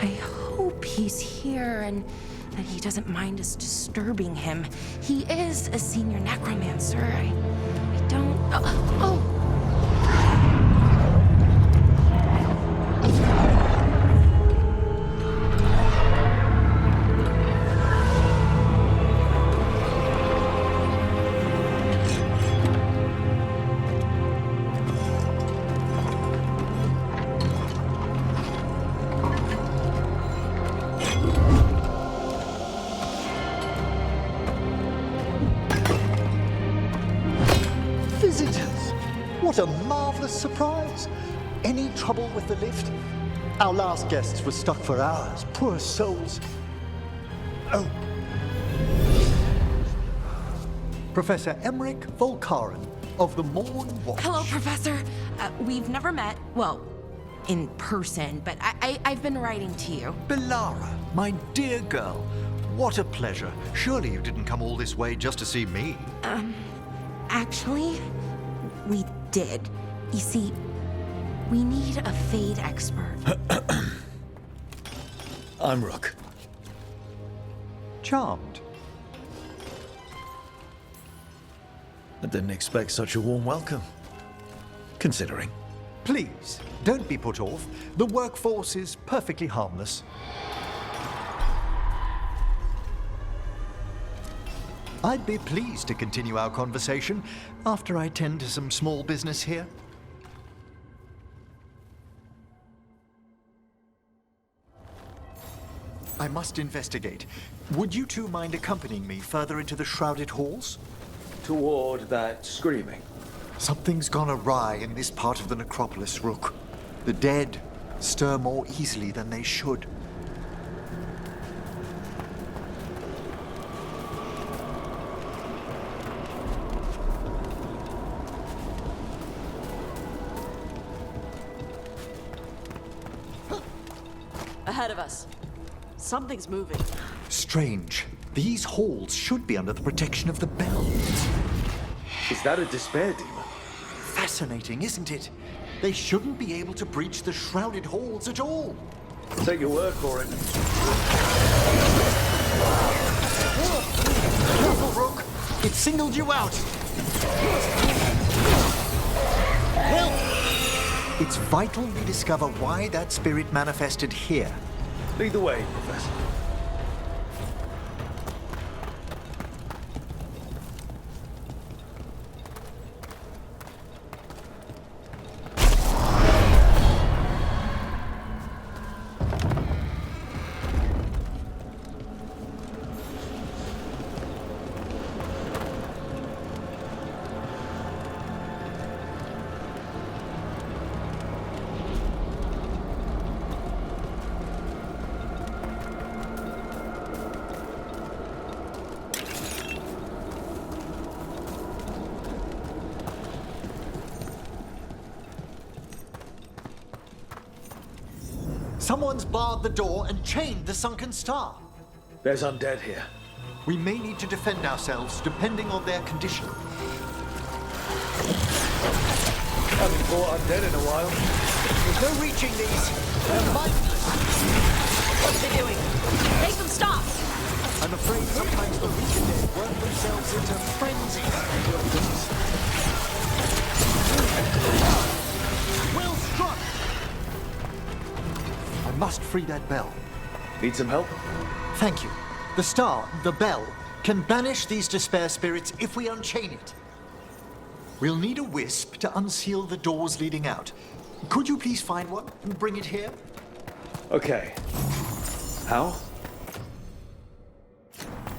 I hope he's here and that he doesn't mind us disturbing him. He is a senior necromancer. I don't... Oh! What a marvelous surprise! Any trouble with the lift? Our last guests were stuck for hours. Poor souls. Oh. Professor Emmerich Volkaren of the Morn Watch. Hello, Professor. We've never met. Well, in person, but I've been writing to you. Belara, my dear girl. What a pleasure. Surely you didn't come all this way just to see me. Actually, we did. You see, we need a Fade expert. I'm Rook. Charmed. I didn't expect such a warm welcome. Considering. Please, don't be put off. The workforce is perfectly harmless. I'd be pleased to continue our conversation after I tend to some small business here. I must investigate. Would you two mind accompanying me further into the shrouded halls? Toward that screaming. Something's gone awry in this part of the necropolis, Rook. The dead stir more easily than they should. Ahead of us. Something's moving. Strange. These halls should be under the protection of the bell. Is that a despair demon? Fascinating, isn't it? They shouldn't be able to breach the shrouded halls at all. Take your word for it. Careful, Rook. It singled you out. Help! It's vital we discover why that spirit manifested here. Lead the way, Professor. Someone's barred the door and chained the sunken star. There's undead here. We may need to defend ourselves depending on their condition. Haven't fought undead in a while. There's no reaching these. They're mindless. What's they doing? Make them stop! I'm afraid sometimes the weak and dead work themselves into frenzies. Well struck! I must free that bell. Need some help? Thank you. The star, the bell, can banish these despair spirits if we unchain it. We'll need a wisp to unseal the doors leading out. Could you please find one and bring it here? Okay. How?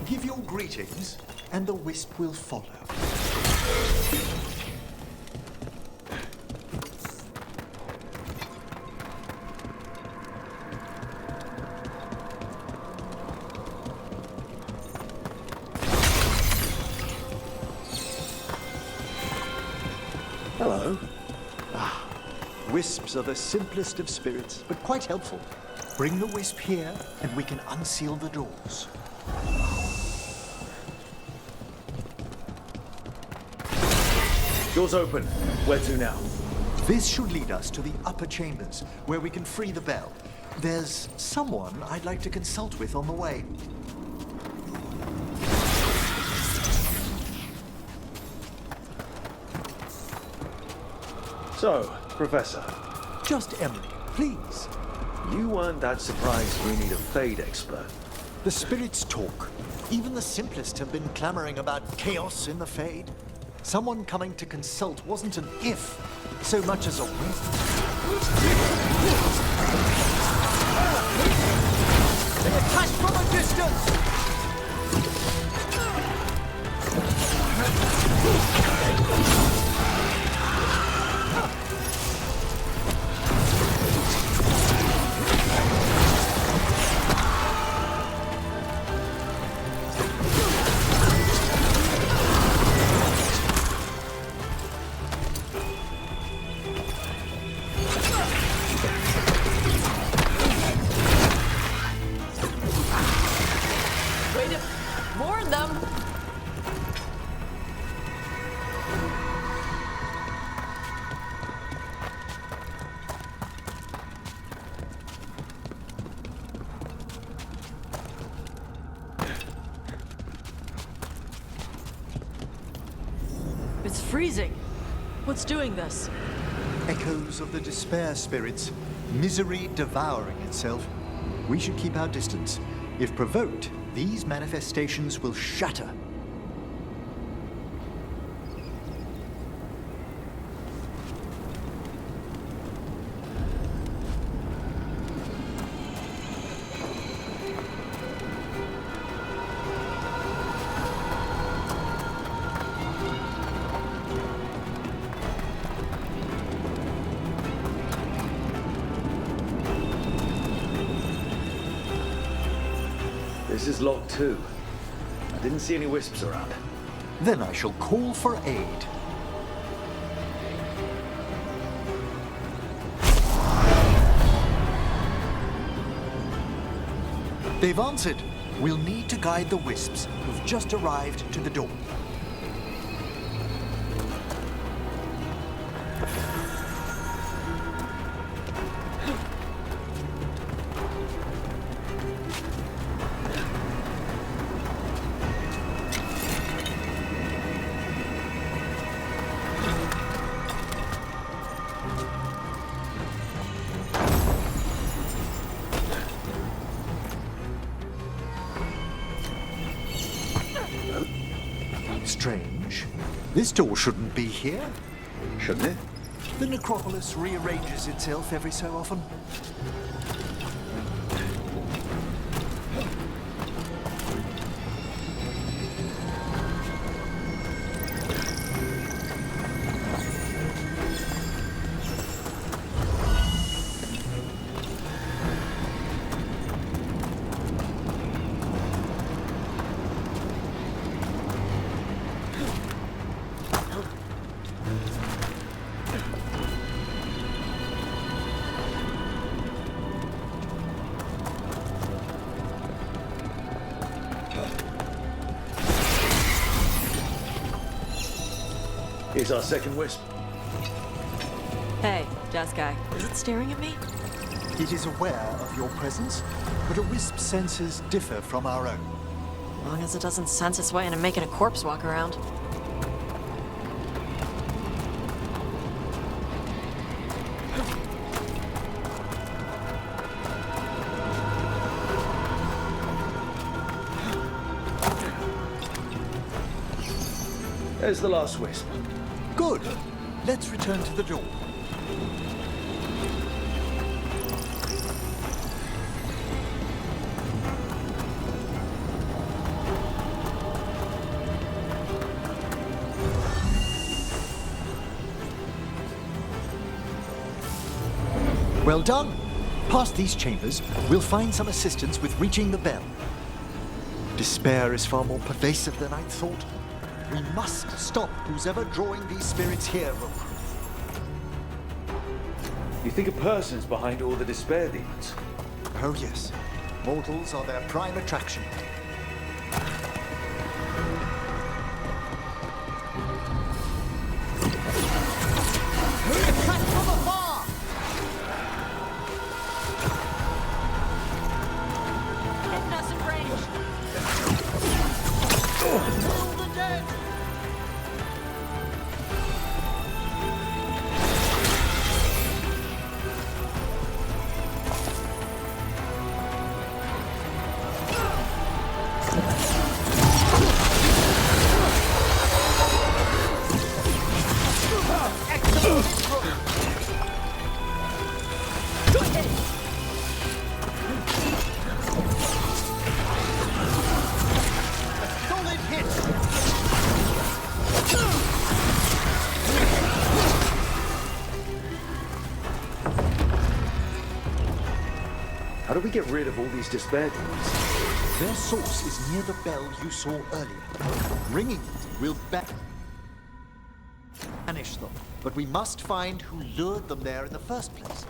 Give your greetings, and the wisp will follow. Hello. Wisps are the simplest of spirits, but quite helpful. Bring the wisp here, and we can unseal the doors. Door's open. Where to now? This should lead us to the upper chambers, where we can free the bell. There's someone I'd like to consult with on the way. So, Professor, Just Emily, please. you weren't that surprised we need a Fade expert. The spirits talk. Even the simplest have been clamoring about chaos in the Fade. Someone coming to consult wasn't an if, so much as a when. They attack from a distance! Way to warn them! It's freezing. What's doing this? Echoes of the despair spirits, misery devouring itself. We should keep our distance. If provoked, these manifestations will shatter. This is locked too. I didn't see any wisps around. Then I shall call for aid. They've answered. We'll need to guide the wisps who've just arrived to the door. Strange. This door shouldn't be here. Shouldn't it? The necropolis rearranges itself every so often. Here's our second wisp. Hey, desk guy. Is it staring at me? It is aware of your presence, but a wisp's senses differ from our own. As long as it doesn't sense its way into making a corpse walk around. There's the last wisp. Good. Let's return to the door. Well done. Past these chambers, we'll find some assistance with reaching the bell. Despair is far more pervasive than I'd thought. We must stop who's ever drawing these spirits here, Rook. You think a person's behind all the despair demons? Oh yes. Mortals are their prime attraction. We attack from afar! How do we get rid of all these despair demons? Their source is near the bell you saw earlier. Ringing it will banish them. But we must find who lured them there in the first place.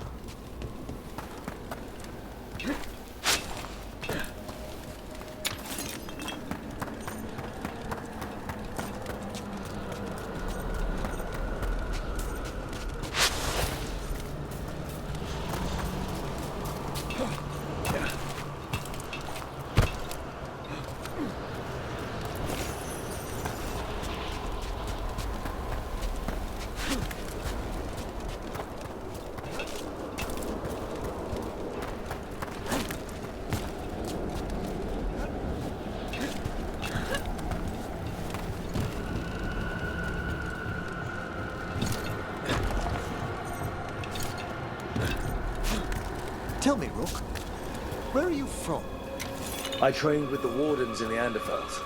Tell me, Rook, where are you from? I trained with the wardens in the Anderfels.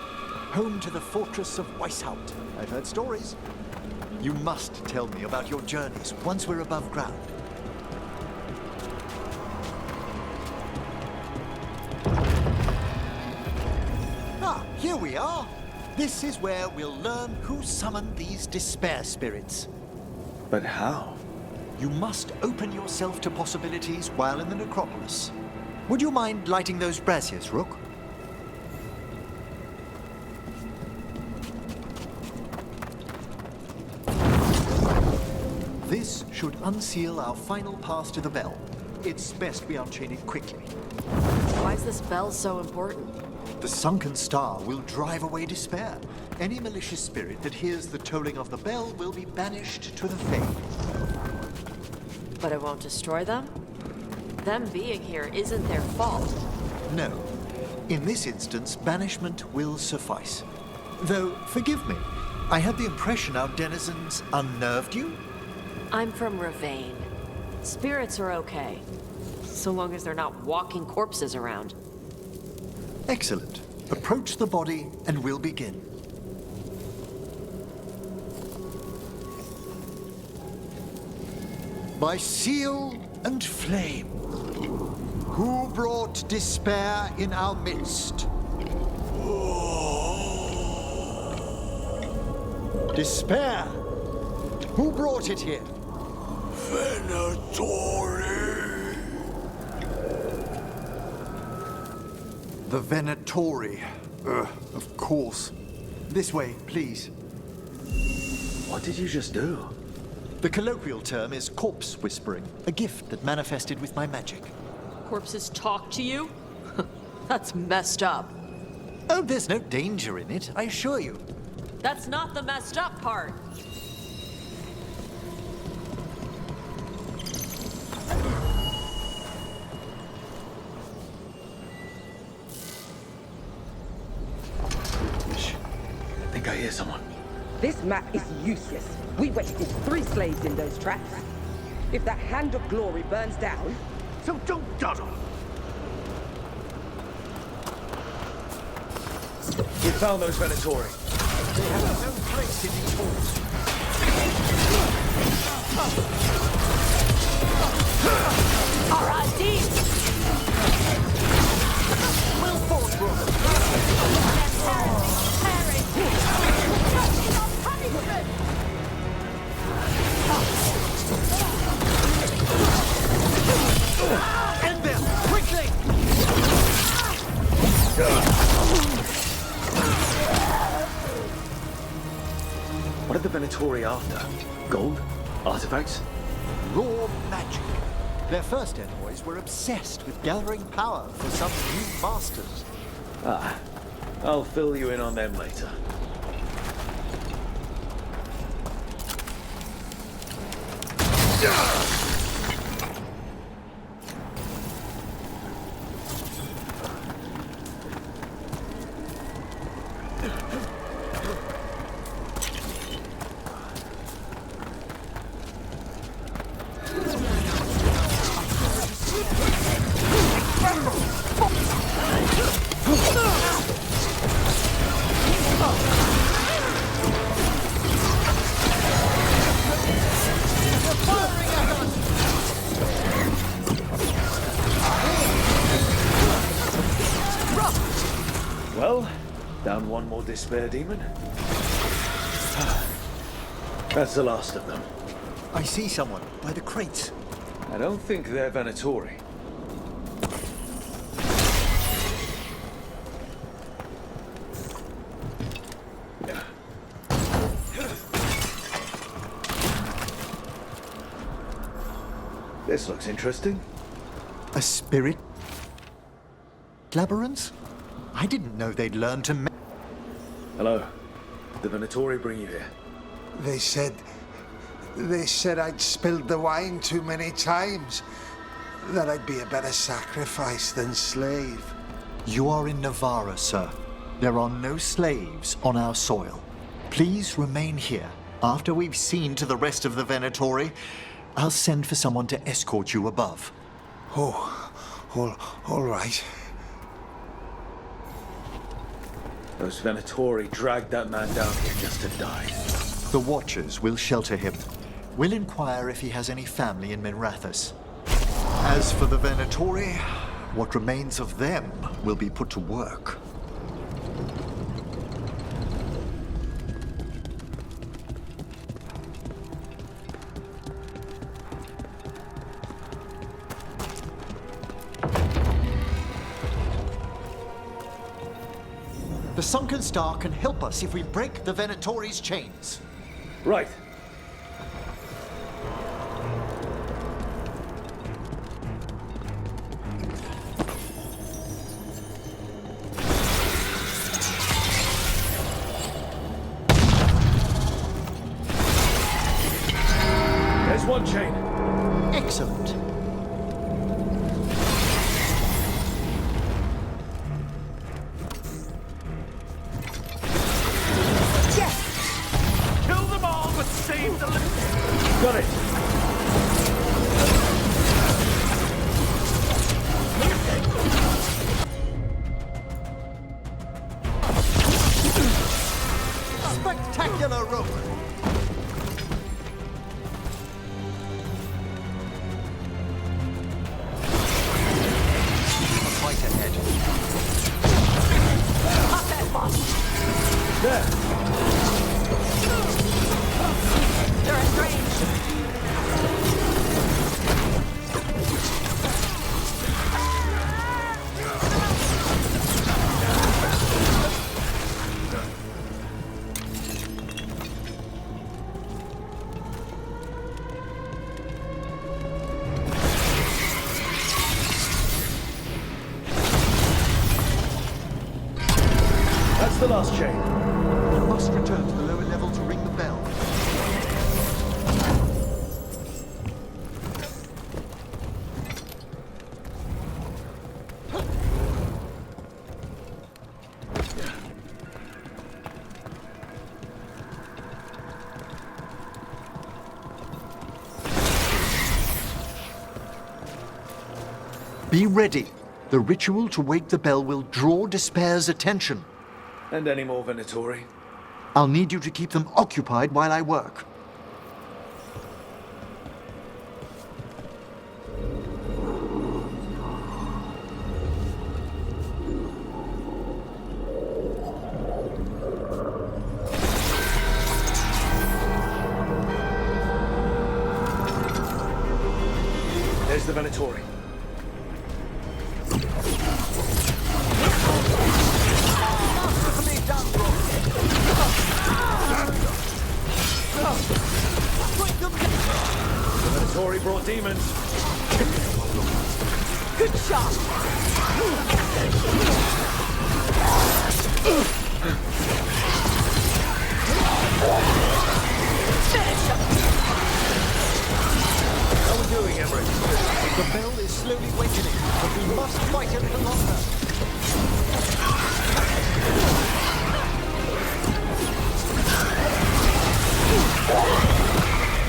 Home to the fortress of Weishaupt. I've heard stories. You must tell me about your journeys once we're above ground. Ah, here we are. This is where we'll learn who summoned these despair spirits. But how? You must open yourself to possibilities while in the necropolis. Would you mind lighting those braziers, Rook? This should unseal our final pass to the bell. It's best we unchain it quickly. Why is this bell so important? The sunken star will drive away despair. Any malicious spirit that hears the tolling of the bell will be banished to the Fade. But it won't destroy them? Them being here isn't their fault. No. In this instance, banishment will suffice. Though, forgive me, I had the impression our denizens unnerved you? I'm from Ravane. Spirits are okay, so long as they're not walking corpses around. Excellent. Approach the body and we'll begin. By seal and flame, who brought despair in our midst? Despair! Who brought it here? Venatori. The Venatori. Of course. This way, please. What did you just do? The colloquial term is corpse whispering, a gift that manifested with my magic. Corpses talk to you? That's messed up. Oh, there's no danger in it, I assure you. That's not the messed up part. I think I hear someone. This map is useless. We wasted 3 slaves in those traps. If that Hand of Glory burns down... So don't dawdle. We found those Venatori. They have no place in these halls. R.I.D. Will forward, Rook. End them, quickly! What are the Venatori after? Gold? Artifacts? Raw magic. Their first envoys were obsessed with gathering power for some new masters. Ah, I'll fill you in on them later. Firing at us! Well, down one more despair demon. That's the last of them. I see someone by the crates. I don't think they're Venatori. This looks interesting. A spirit labyrinth? I didn't know they'd learn to Hello. Did the Venatori bring you here? They said I'd spilled the wine too many times. That I'd be a better sacrifice than slave. You are in Navarra, sir. There are no slaves on our soil. Please remain here. After we've seen to the rest of the Venatori, I'll send for someone to escort you above. Oh, all right. Those Venatori dragged that man down here just to die. The Watchers will shelter him. We'll inquire if he has any family in Minrathous. As for the Venatori, what remains of them will be put to work. The Sunken Star can help us if we break the Venatori's chains. Right. There's one chain. Excellent. Kill them all, but save the living. Got it. Spectacular rope! Fight ahead. There. They're at range. That's the last chain. We must return to the lower level to ring the bell. Be ready. The ritual to wake the bell will draw Despair's attention. And any more Venatori? I'll need you to keep them occupied while I work. There's the Venatori. The Venatori brought demons. Good shot. How are we doing, Emmerich? The bell is slowly wakening, but we must fight a little longer.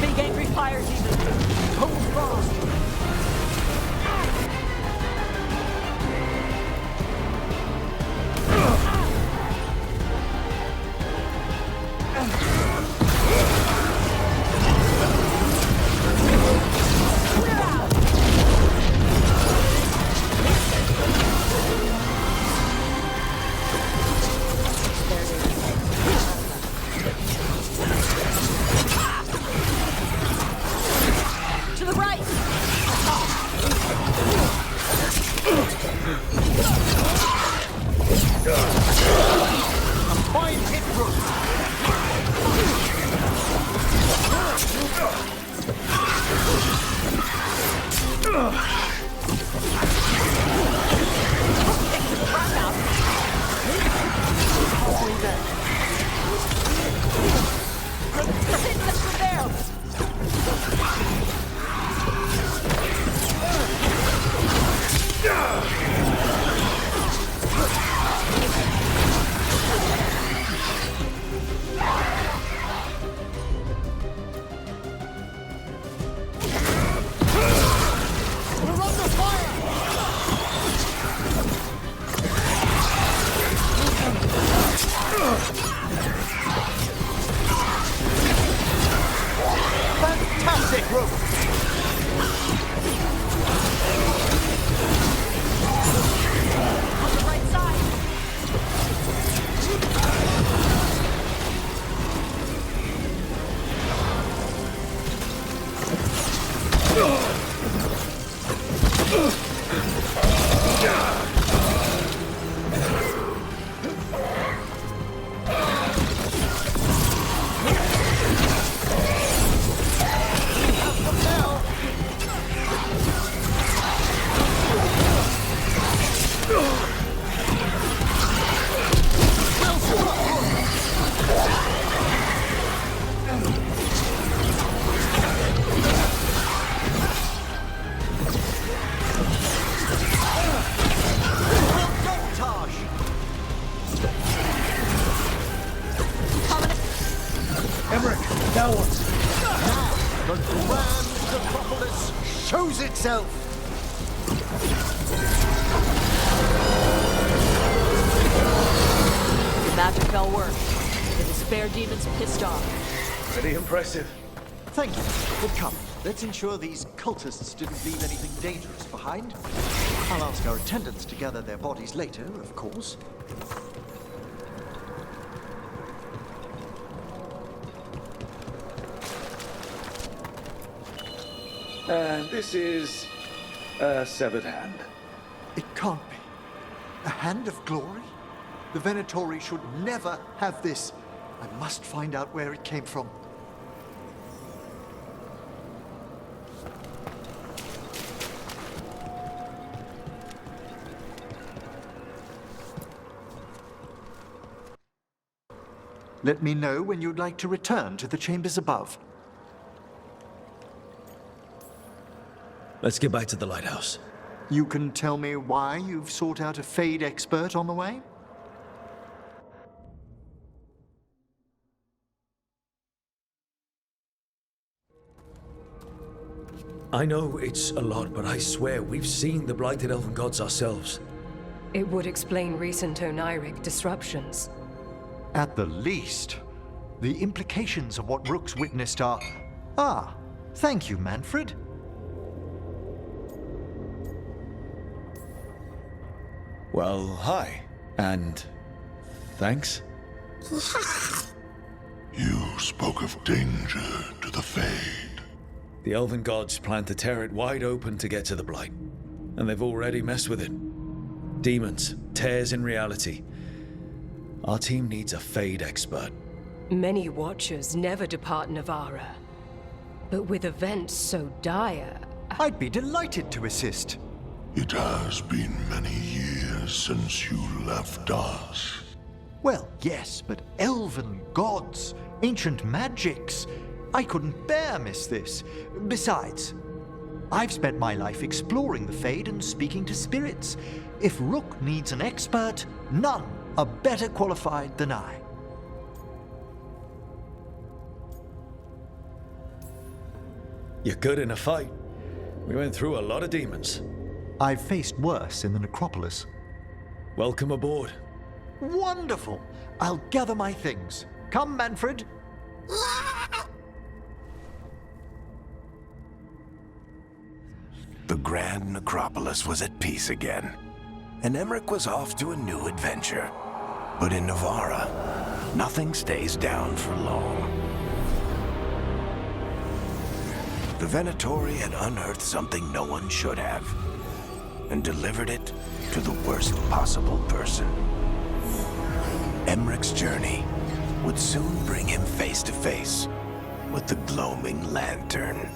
Big angry fire demon. Hold fast. Fine hit, Rook! Fantastic, Rook! On the right side. That one. The grand necropolis shows itself! Your magic fell work. The despair demon's pissed off. Pretty impressive. Thank you. But come, let's ensure these cultists didn't leave anything dangerous behind. I'll ask our attendants to gather their bodies later, of course. And this is a severed hand. It can't be. A hand of glory? The Venatori should never have this. I must find out where it came from. Let me know when you'd like to return to the chambers above. Let's get back to the lighthouse. You can tell me why you've sought out a Fade expert on the way? I know it's a lot, but I swear we've seen the blighted elven gods ourselves. It would explain recent oniric disruptions. At the least, the implications of what Rook's witnessed are... Ah, thank you, Manfred. Well, hi. And thanks. You spoke of danger to the Fade. The elven gods plan to tear it wide open to get to the blight. And they've already messed with it. Demons, tears in reality. Our team needs a Fade expert. Many watchers never depart Navara. But with events so dire... I'd be delighted to assist. It has been many years since you left us. Well, yes, but elven gods, ancient magics. I couldn't bear miss this. Besides, I've spent my life exploring the Fade and speaking to spirits. If Rook needs an expert, none are better qualified than I. You're good in a fight. We went through a lot of demons. I've faced worse in the necropolis. Welcome aboard. Wonderful! I'll gather my things. Come, Manfred. The grand necropolis was at peace again, and Emmerich was off to a new adventure. But in Navara, nothing stays down for long. The Venatori had unearthed something no one should have. and delivered it to the worst possible person. Emmeric's journey would soon bring him face to face with the gloaming lantern.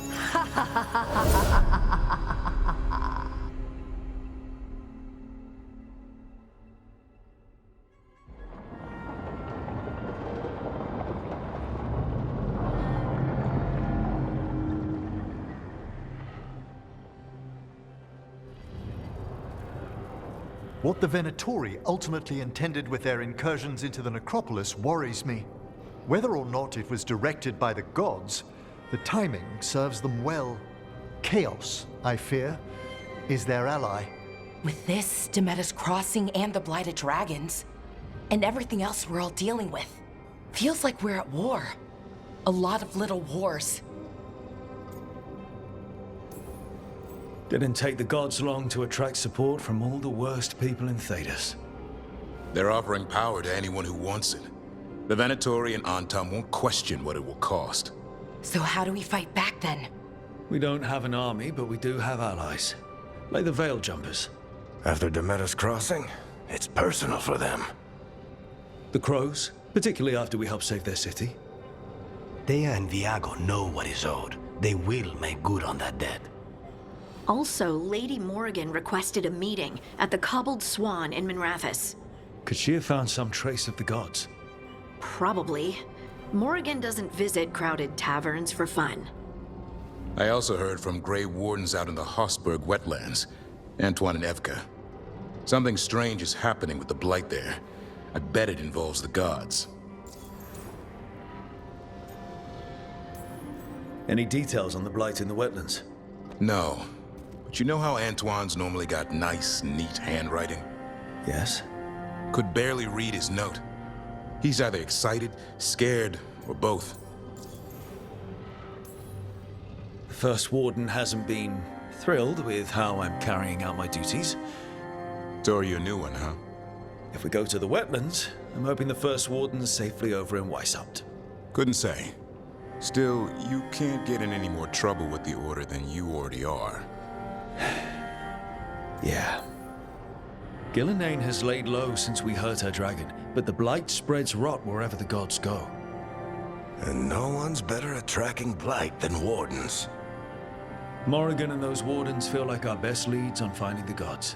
What the Venatori ultimately intended with their incursions into the necropolis worries me. Whether or not it was directed by the gods, the timing serves them well. Chaos, I fear, is their ally. With this, Demeter's Crossing and the Blighted Dragons, and everything else we're all dealing with, feels like we're at war. A lot of little wars. Didn't take the gods long to attract support from all the worst people in Thedas. They're offering power to anyone who wants it. The Venatori and Antam won't question what it will cost. So how do we fight back then? We don't have an army, but we do have allies. Like the Veil Jumpers. After Demeter's Crossing, it's personal for them. The Crows, particularly after we helped save their city. Thea and Viago know what is owed. They will make good on that debt. Also, Lady Morrigan requested a meeting at the Cobbled Swan in Minrathous. Could she have found some trace of the gods? Probably. Morrigan doesn't visit crowded taverns for fun. I also heard from Grey Wardens out in the Hossberg wetlands, Antoine and Evka. Something strange is happening with the Blight there. I bet it involves the gods. Any details on the Blight in the wetlands? No. But you know how Antoine's normally got nice, neat handwriting? Yes. Could barely read his note. He's either excited, scared, or both. The First Warden hasn't been thrilled with how I'm carrying out my duties. So are you a new one, huh? If we go to the wetlands, I'm hoping the First Warden's safely over in Weishaupt. Couldn't say. Still, you can't get in any more trouble with the Order than you already are. Yeah. Gillenane has laid low since we hurt her dragon, but the Blight spreads rot wherever the gods go. And no one's better at tracking Blight than Wardens. Morrigan and those Wardens feel like our best leads on finding the gods.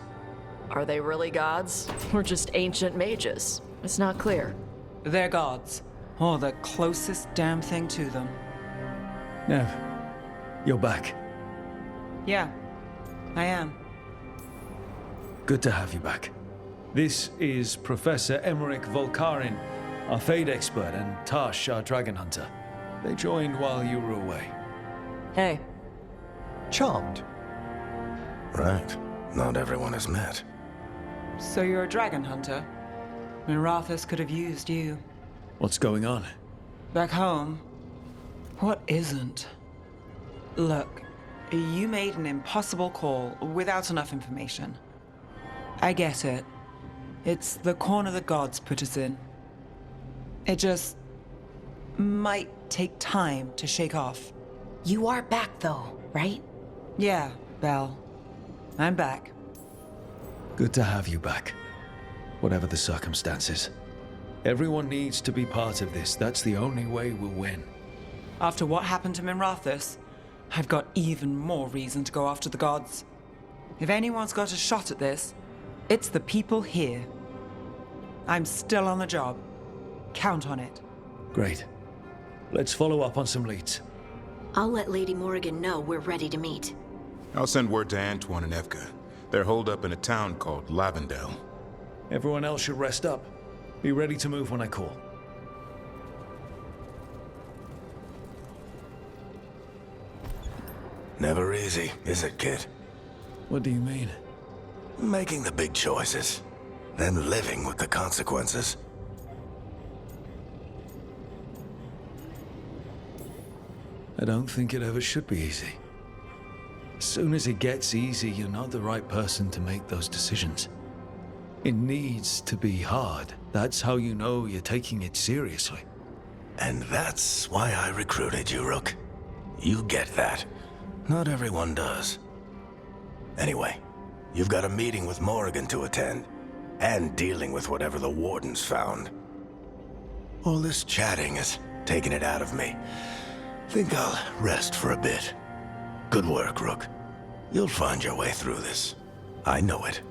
Are they really gods? Or just ancient mages? It's not clear. They're gods. Or the closest damn thing to them. Nev, you're back. Yeah, I am. Good to have you back. This is Professor Emmerich Volkarin, our Fade expert, and Tash, our dragon hunter. They joined while you were away. Hey. Charmed. Right. Not everyone has met. So you're a dragon hunter? Minrathous could have used you. What's going on? Back home, what isn't? Look, you made an impossible call without enough information. I get it. It's the corner the gods put us in. It just might take time to shake off. You are back though, right? Yeah, Belle. I'm back. Good to have you back. Whatever the circumstances. Everyone needs to be part of this. That's the only way we'll win. After what happened to Minrathous, I've got even more reason to go after the gods. If anyone's got a shot at this, it's the people here. I'm still on the job. Count on it. Great. Let's follow up on some leads. I'll let Lady Morrigan know we're ready to meet. I'll send word to Antoine and Evka. They're holed up in a town called Lavendel. Everyone else should rest up. Be ready to move when I call. Never easy, is it, kid? What do you mean? Making the big choices, then living with the consequences. I don't think it ever should be easy. As soon as it gets easy, you're not the right person to make those decisions. It needs to be hard. That's how you know you're taking it seriously. And that's why I recruited you, Rook. You get that. Not everyone does. Anyway, You've got a meeting with Morrigan to attend, and dealing with whatever the Wardens found. All this chatting is taking it out of me. Think I'll rest for a bit. Good work, Rook. You'll find your way through this. I know it.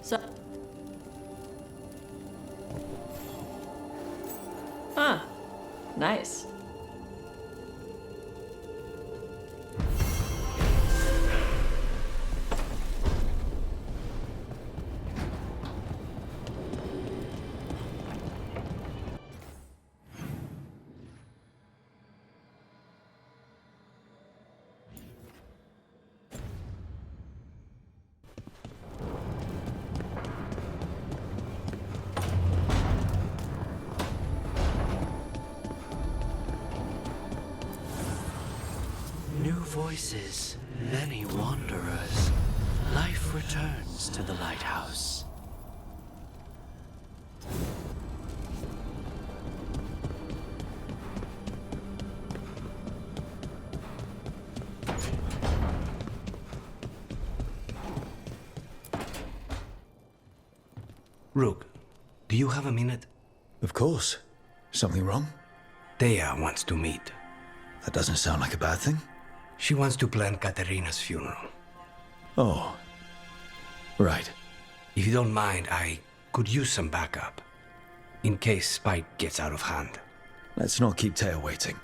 So... Huh. Nice. Voices, many wanderers. Life returns to the lighthouse. Rook, do you have a minute? Of course. Something wrong? Thea wants to meet. That doesn't sound like a bad thing. She wants to plan Katerina's funeral. Oh. Right. If you don't mind, I could use some backup. In case Spike gets out of hand. Let's not keep Thea waiting.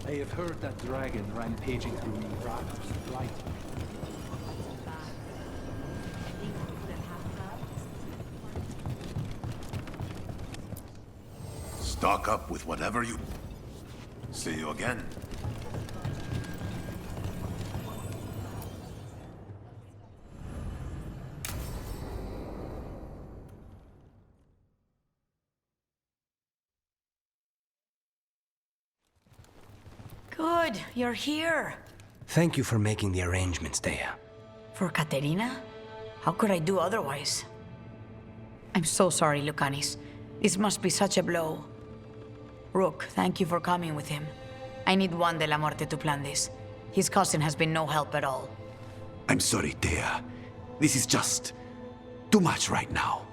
I have heard that dragon rampaging through Nevada's blight. Stock up with whatever you... See you again. Good, you're here. Thank you for making the arrangements, Dea. For Katerina? How could I do otherwise? I'm so sorry, Lucanis. This must be such a blow. Rook, thank you for coming with him. I need Juan de la Muerte to plan this. His cousin has been no help at all. I'm sorry, Dea. This is just too much right now.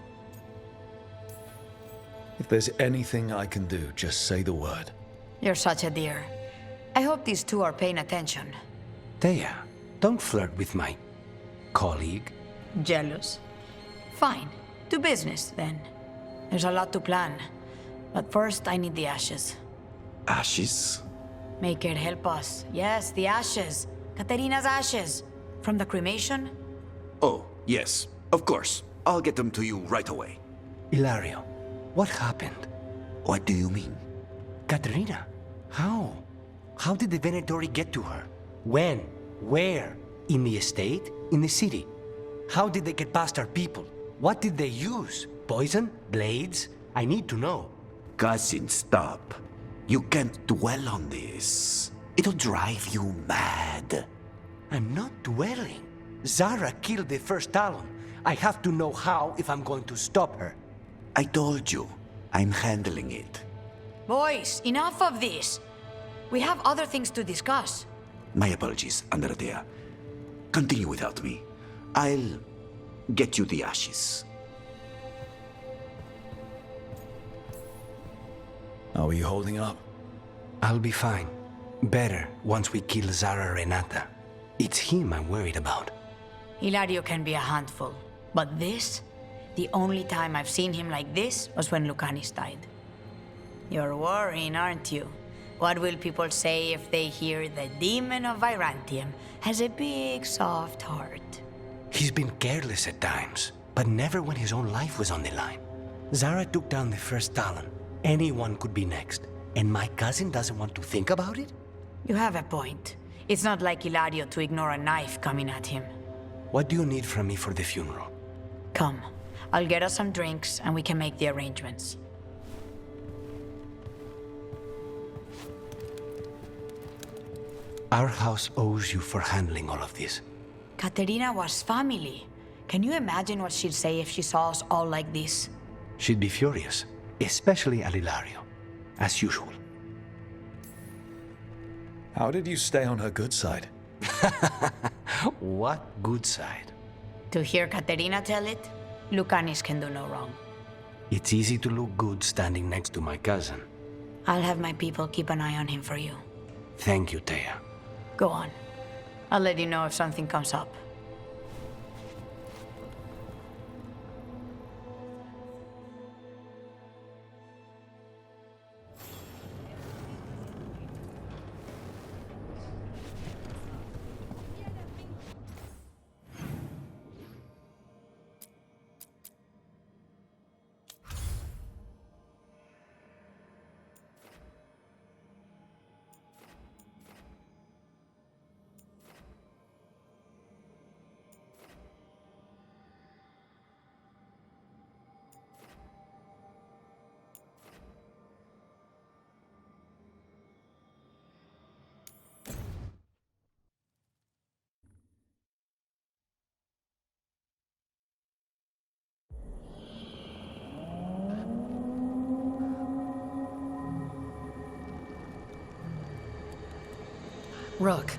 If there's anything I can do, just say the word. You're such a dear. I hope these two are paying attention. Dea, don't flirt with my colleague. Jealous? Fine. To business, then. There's a lot to plan. But first, I need the ashes. Ashes? Make it help us. Yes, the ashes. Katerina's ashes. From the cremation? Oh, yes, of course. I'll get them to you right away. Hilario, what happened? What do you mean? Katerina, how? How did the Venatori get to her? When? Where? In the estate? In the city? How did they get past our people? What did they use? Poison? Blades? I need to know. Cousin, stop. You can't dwell on this. It'll drive you mad. I'm not dwelling. Zara killed the first Talon. I have to know how if I'm going to stop her. I told you. I'm handling it. Boys, enough of this. We have other things to discuss. My apologies, Andradea. Continue without me. I'll get you the ashes. How are you holding up? I'll be fine. Better once we kill Zara Renata. It's him I'm worried about. Hilario can be a handful. But this? The only time I've seen him like this was when Lucanis died. You're worrying, aren't you? What will people say if they hear the demon of Virantium has a big, soft heart? He's been careless at times, but never when his own life was on the line. Zara took down the first Talon. Anyone could be next. And my cousin doesn't want to think about it? You have a point. It's not like Hilario to ignore a knife coming at him. What do you need from me for the funeral? Come. I'll get us some drinks and we can make the arrangements. Our house owes you for handling all of this. Katerina was family. Can you imagine what she'd say if she saw us all like this? She'd be furious, especially at Hilario, as usual. How did you stay on her good side? What good side? To hear Katerina tell it, Lucanis can do no wrong. It's easy to look good standing next to my cousin. I'll have my people keep an eye on him for you. Thank you, Thea. Go on. I'll let you know if something comes up. Rook,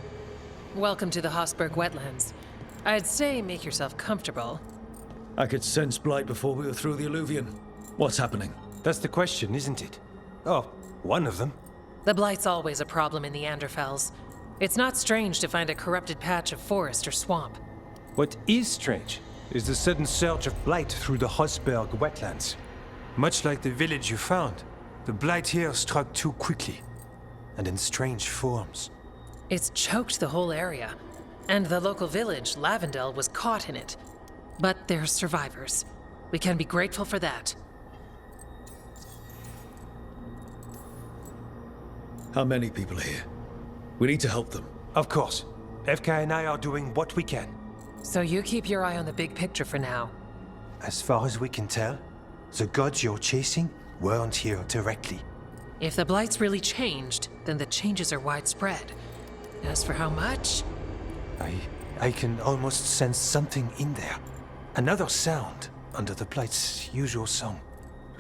welcome to the Hosberg wetlands. I'd say make yourself comfortable. I could sense blight before we were through the alluvion. What's happening? That's the question, isn't it? Oh, one of them. The blight's always a problem in the Anderfells. It's not strange to find a corrupted patch of forest or swamp. What is strange is the sudden surge of blight through the Hosberg wetlands. Much like the village you found, the blight here struck too quickly. and in strange forms. It's choked the whole area, and the local village, Lavendel, was caught in it. But they're survivors. We can be grateful for that. How many people are here? We need to help them. Of course. FK and I are doing what we can. So you keep your eye on the big picture for now. As far as we can tell, the gods you're chasing weren't here directly. If the Blight's really changed, then the changes are widespread. As for how much... I can almost sense something in there. Another sound under the Blight's usual song.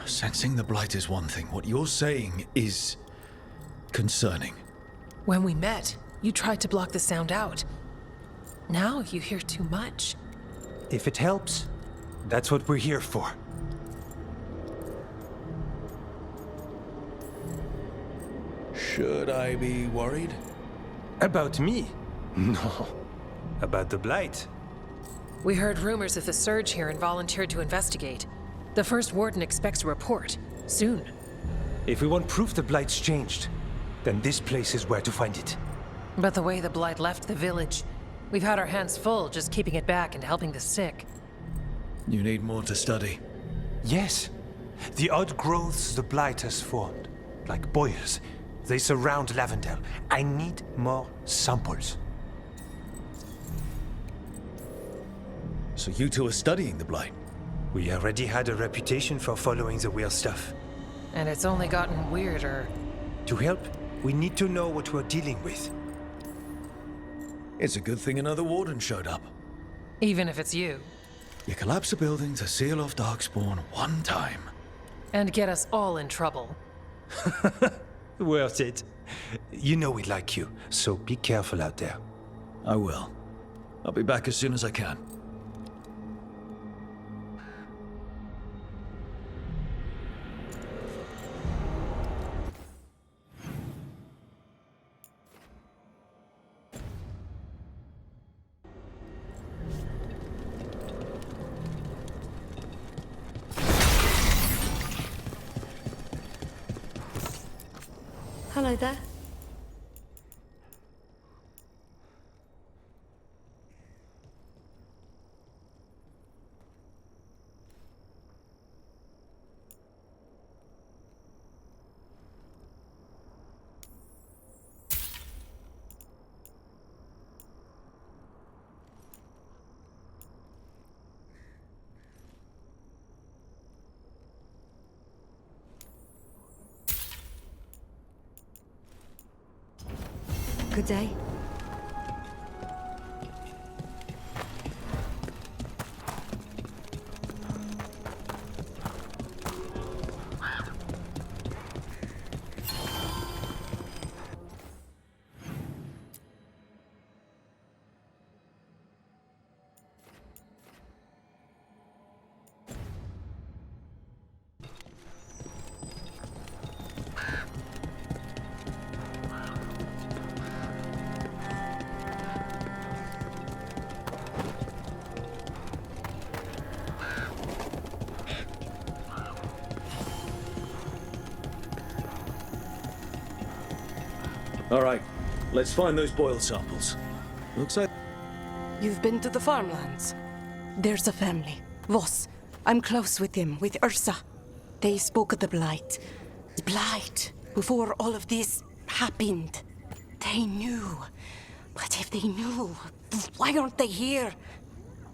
Sensing the Blight is one thing. What you're saying is... concerning. When we met, you tried to block the sound out. Now you hear too much. If it helps, that's what we're here for. Should I be worried? About me? No. About the Blight. We heard rumors of the surge here and volunteered to investigate. The first warden expects a report. Soon. If we want proof the Blight's changed, then this place is where to find it. But the way the Blight left the village, we've had our hands full just keeping it back and helping the sick. You need more to study. Yes. The odd growths the Blight has formed, like boils, they surround Lavendel. I need more samples. So you two are studying the Blight? We already had a reputation for following the weird stuff. And it's only gotten weirder. To help, we need to know what we're dealing with. It's a good thing another warden showed up. Even if it's you. You collapse a building to seal off Darkspawn one time. And get us all in trouble. Worth it. You know we like you, so be careful out there. I will. I'll be back as soon as I can. Hello there. Good day. All right, let's find those boil samples. Looks like... You've been to the farmlands? There's a family. Voss. I'm close with them, with Ursa. They spoke of the Blight. The Blight. Before all of this happened. They knew. But if they knew, why aren't they here?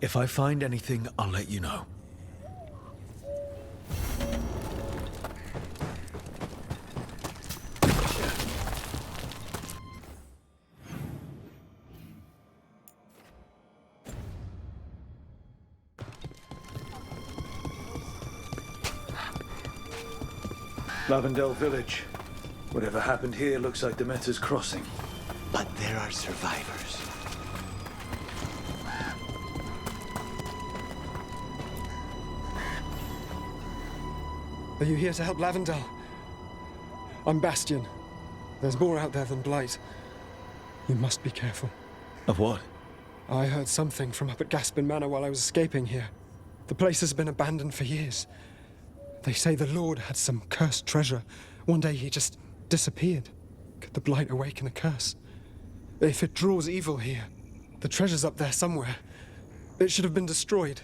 If I find anything, I'll let you know. Lavendel Village. Whatever happened here looks like Demeter's Crossing. But there are survivors. Are you here to help Lavendel? I'm Bastion. There's more out there than Blight. You must be careful. Of what? I heard something from up at Gaspin Manor while I was escaping here. The place has been abandoned for years. They say the Lord had some cursed treasure. One day he just disappeared. Could the Blight awaken a curse? If it draws evil here, the treasure's up there somewhere. It should have been destroyed.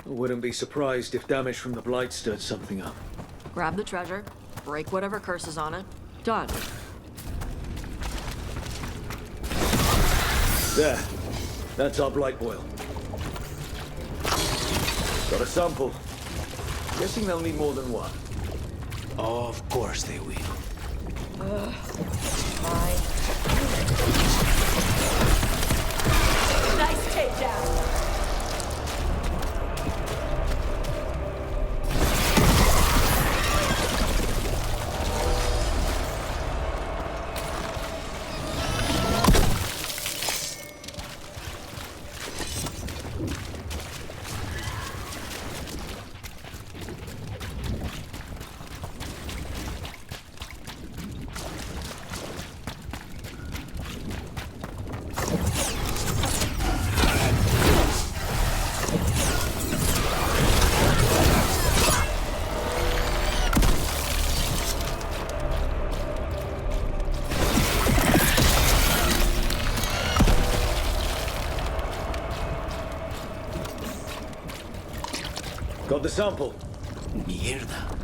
I wouldn't be surprised if damage from the Blight stirred something up. Grab the treasure, break whatever curse is on it. Done. There. That's our Blight boil. Got a sample. Guessing they'll need more than one. Of course they will. Fine. Nice takedown. Got the sample. Mierda.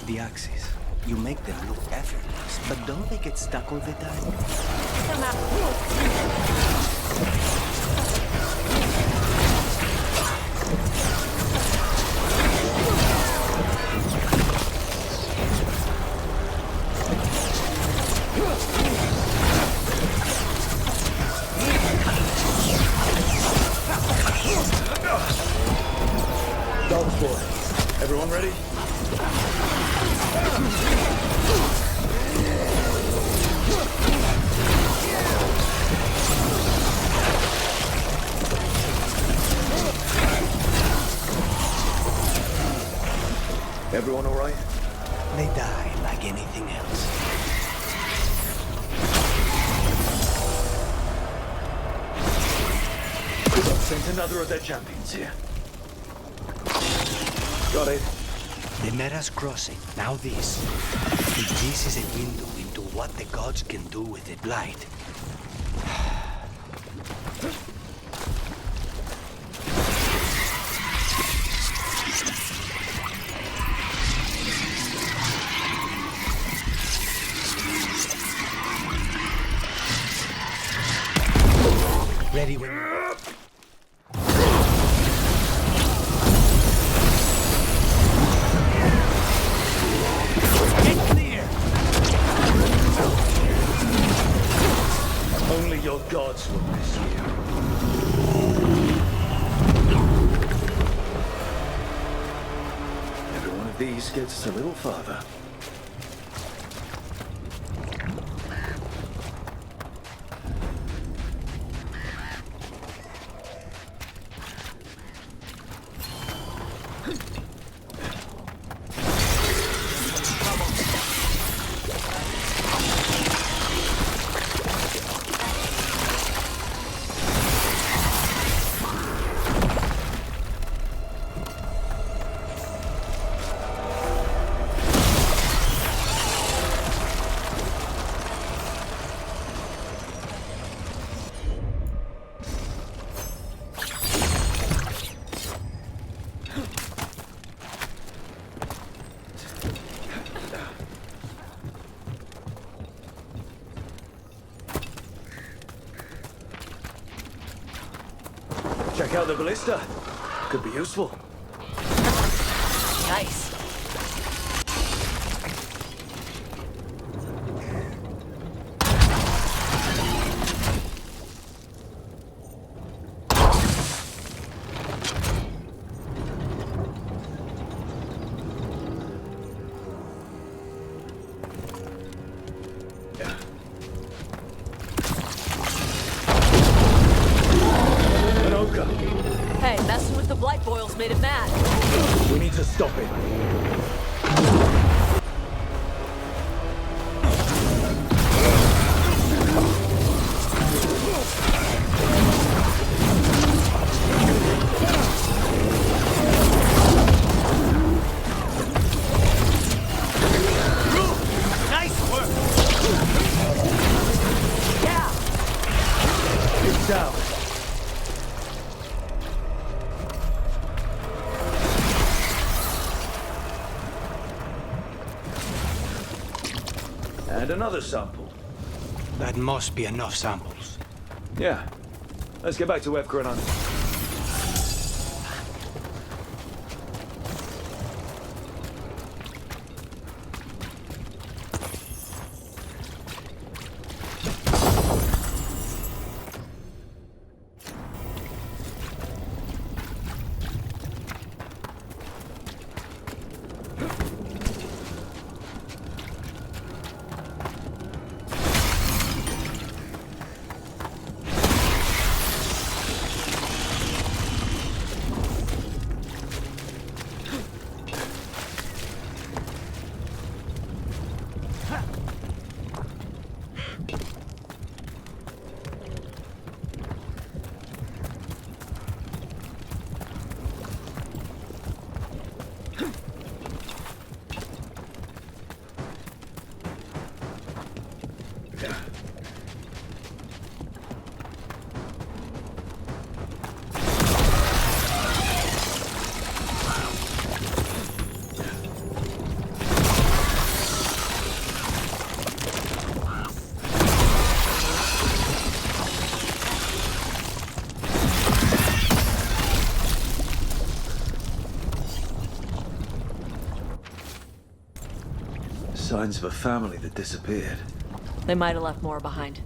The axes. You make them look effortless, but don't they get stuck all the time? Dogs boy. Everyone ready? Everyone all right? They die like anything else. We've sent another of their champions here. Got it. They met us crossing. Now this. If this is a window into what the gods can do with the Blight. Ready when... Only your gods will miss you. Every one of these gets us a little farther. Check out the ballista. Could be useful. Nice. Hey, messing with the blight boils made it mad. We need to stop it. down. And another sample. That must be enough samples. Yeah. Let's get back to Veilguard and signs of a family that disappeared. They might have left more behind.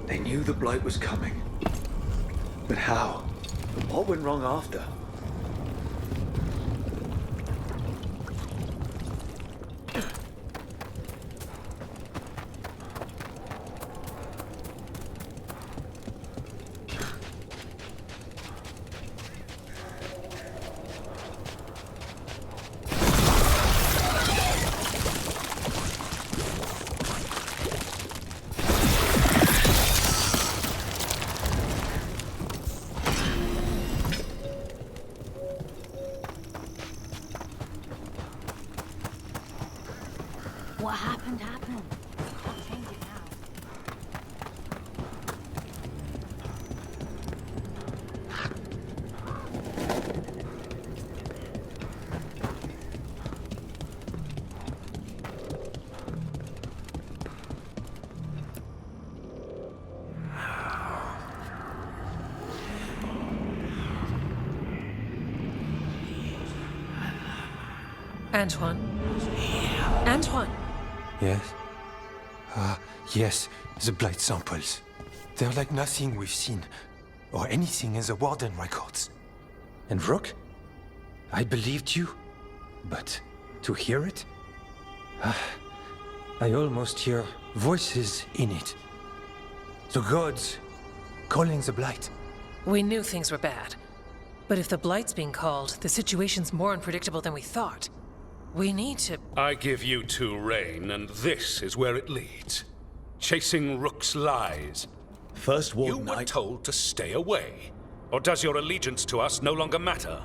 They knew the Blight was coming. But how? And what went wrong after? What happened, happened. Can't change it now. Antoine? Antoine! Yes? Yes, the Blight samples. They're like nothing we've seen, or anything in the Warden records. And Rook? I believed you, but to hear it? I almost hear voices in it. The gods calling the Blight. We knew things were bad. But if the Blight's being called, the situation's more unpredictable than we thought. We need to... I give you two reign, and this is where it leads. Chasing Rook's lies. First Warden, you were told to stay away. Or does your allegiance to us no longer matter?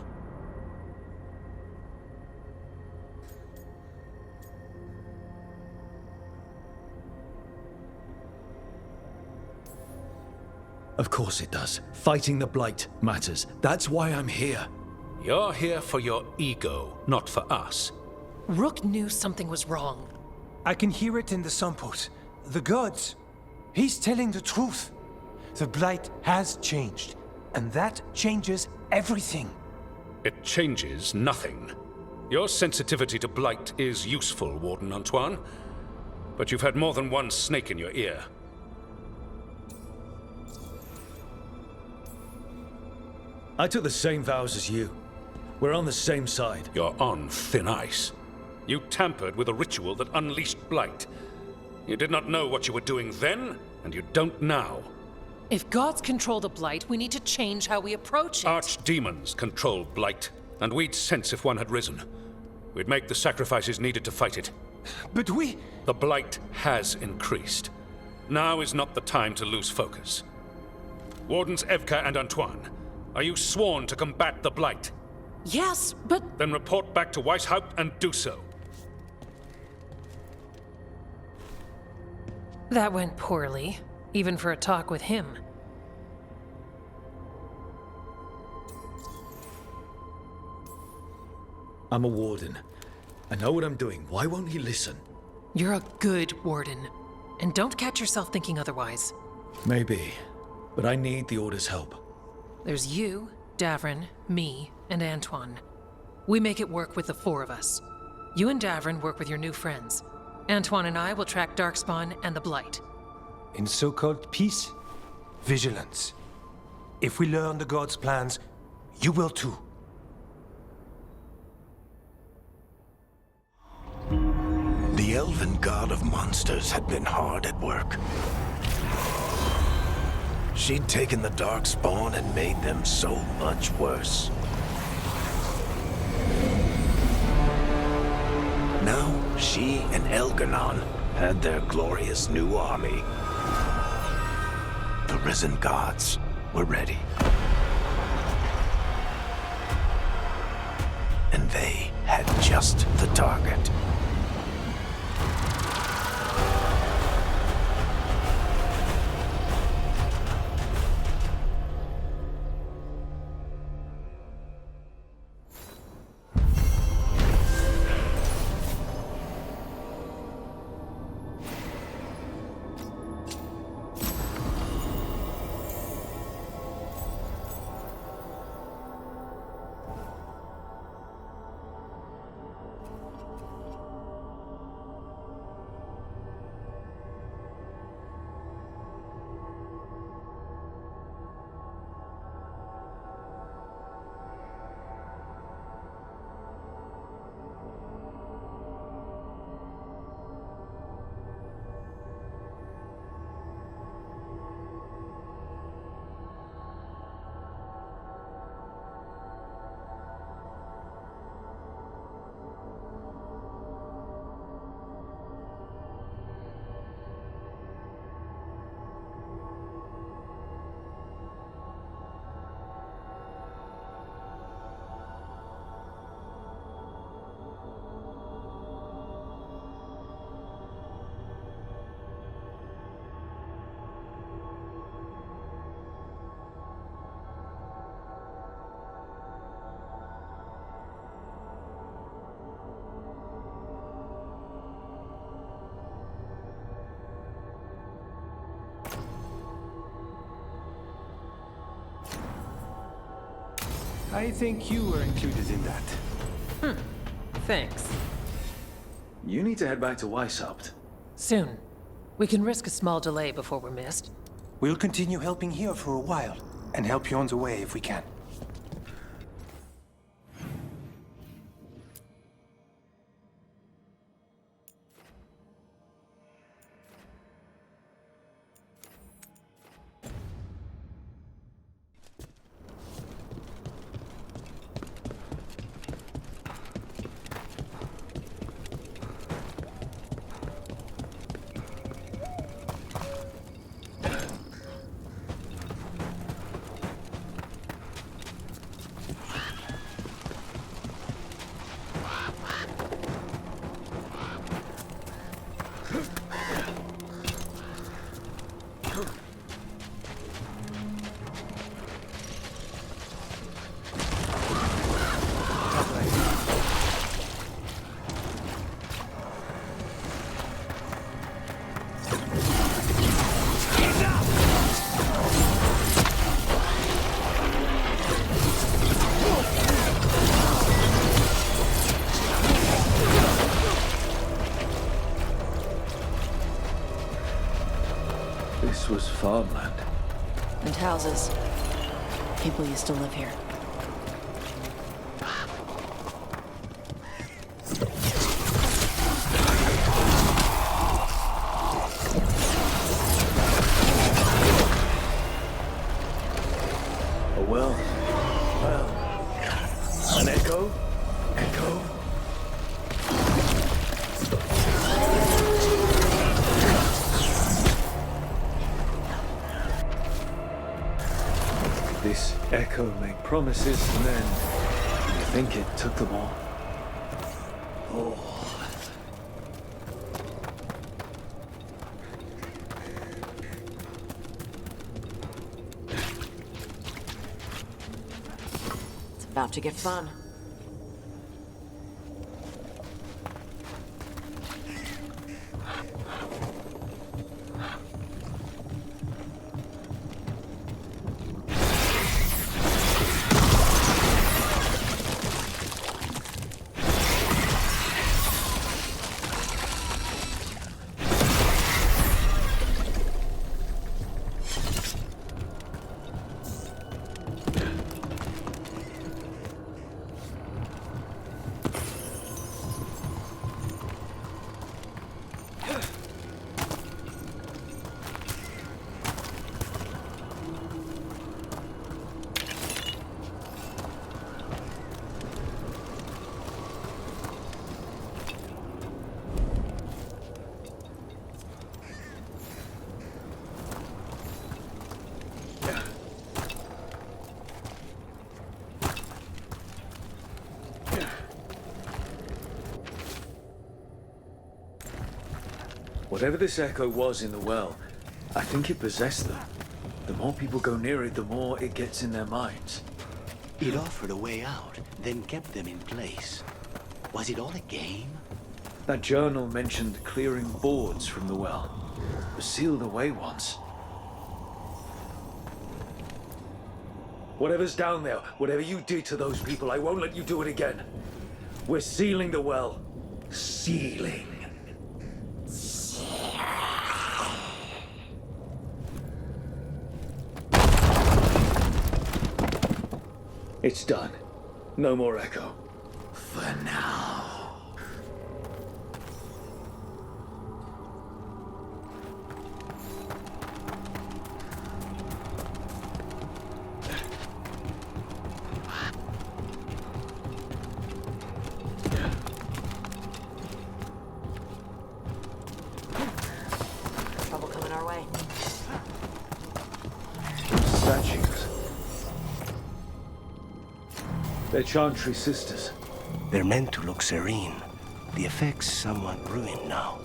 Of course it does. Fighting the Blight matters. That's why I'm here. You're here for your ego, not for us. Rook knew something was wrong. I can hear it in the samples. The gods. He's telling the truth. The Blight has changed, and that changes everything. It changes nothing. Your sensitivity to Blight is useful, Warden Antoine. But you've had more than one snake in your ear. I took the same vows as you. We're on the same side. You're on thin ice. You tampered with a ritual that unleashed blight. You did not know what you were doing then, and you don't now. If gods control the blight, we need to change how we approach it. Archdemons control blight, and we'd sense if one had risen. We'd make the sacrifices needed to fight it. But we... The blight has increased. Now is not the time to lose focus. Wardens Evka and Antoine, are you sworn to combat the blight? Yes, but... Then report back to Weishaupt and do so. That went poorly, even for a talk with him. I'm a warden. I know what I'm doing. Why won't he listen? You're a good warden. And don't catch yourself thinking otherwise. Maybe, but I need the Order's help. There's you, Davrin, me, and Antoine. We make it work with the four of us. You and Davrin work with your new friends. Antoine and I will track Darkspawn and the Blight. In so-called peace, vigilance. If we learn the gods' plans, you will too. The elven god of monsters had been hard at work. She'd taken the Darkspawn and made them so much worse. Now, she and Elgar'nan had their glorious new army. The risen gods were ready. And they had just the target. I think you were included in that. Thanks. You need to head back to Weishaupt. Soon. We can risk a small delay before we're missed. We'll continue helping here for a while, and help you on the way if we can. This was farmland. And houses. People used to live here. Oh well. Well. An echo? Echo? This echo made promises and then I think it took them all. Oh. It's about to get fun. Whatever this echo was in the well, I think it possessed them. The more people go near it, the more it gets in their minds. It offered a way out, then kept them in place. Was it all a game? That journal mentioned clearing boards from the well. It was sealed away once. Whatever's down there, whatever you did to those people, I won't let you do it again. We're sealing the well. Sealing. It's done. No more echo. For now. Trouble coming our way. Statues. They're Chantry sisters. They're meant to look serene. The effect's somewhat ruined now.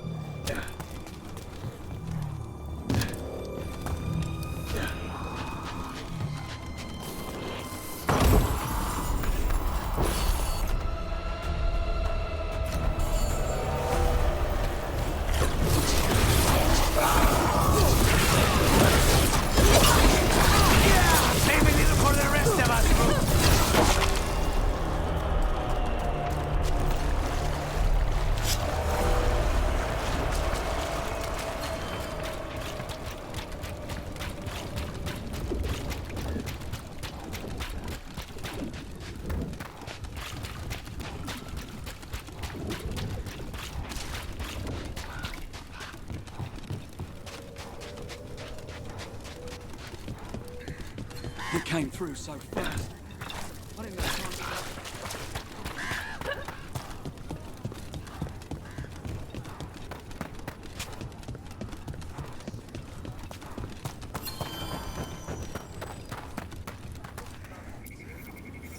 It came through so fast. I didn't have time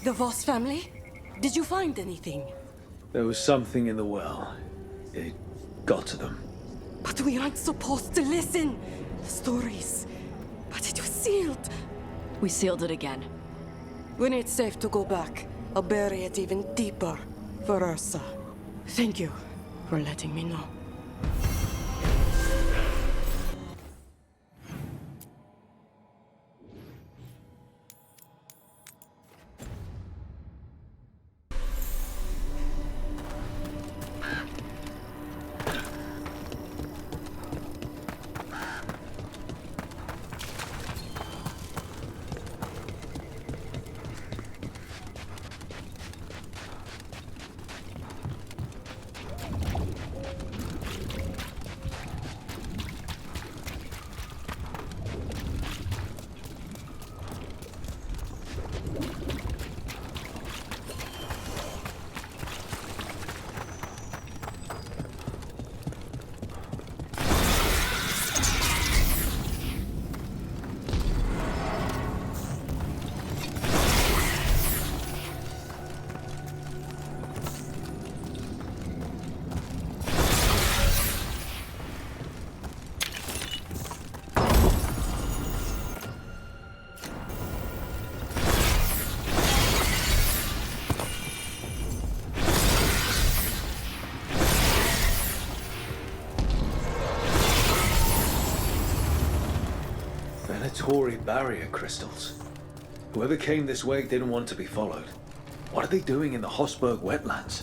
to... The Voss family? Did you find anything? There was something in the well. It got to them. But we aren't supposed to listen. The stories. But it was sealed. We sealed it again. When it's safe to go back, I'll bury it even deeper for Ursa. Thank you for letting me know. Venatori barrier crystals. Whoever came this way didn't want to be followed. What are they doing in the Hosberg wetlands?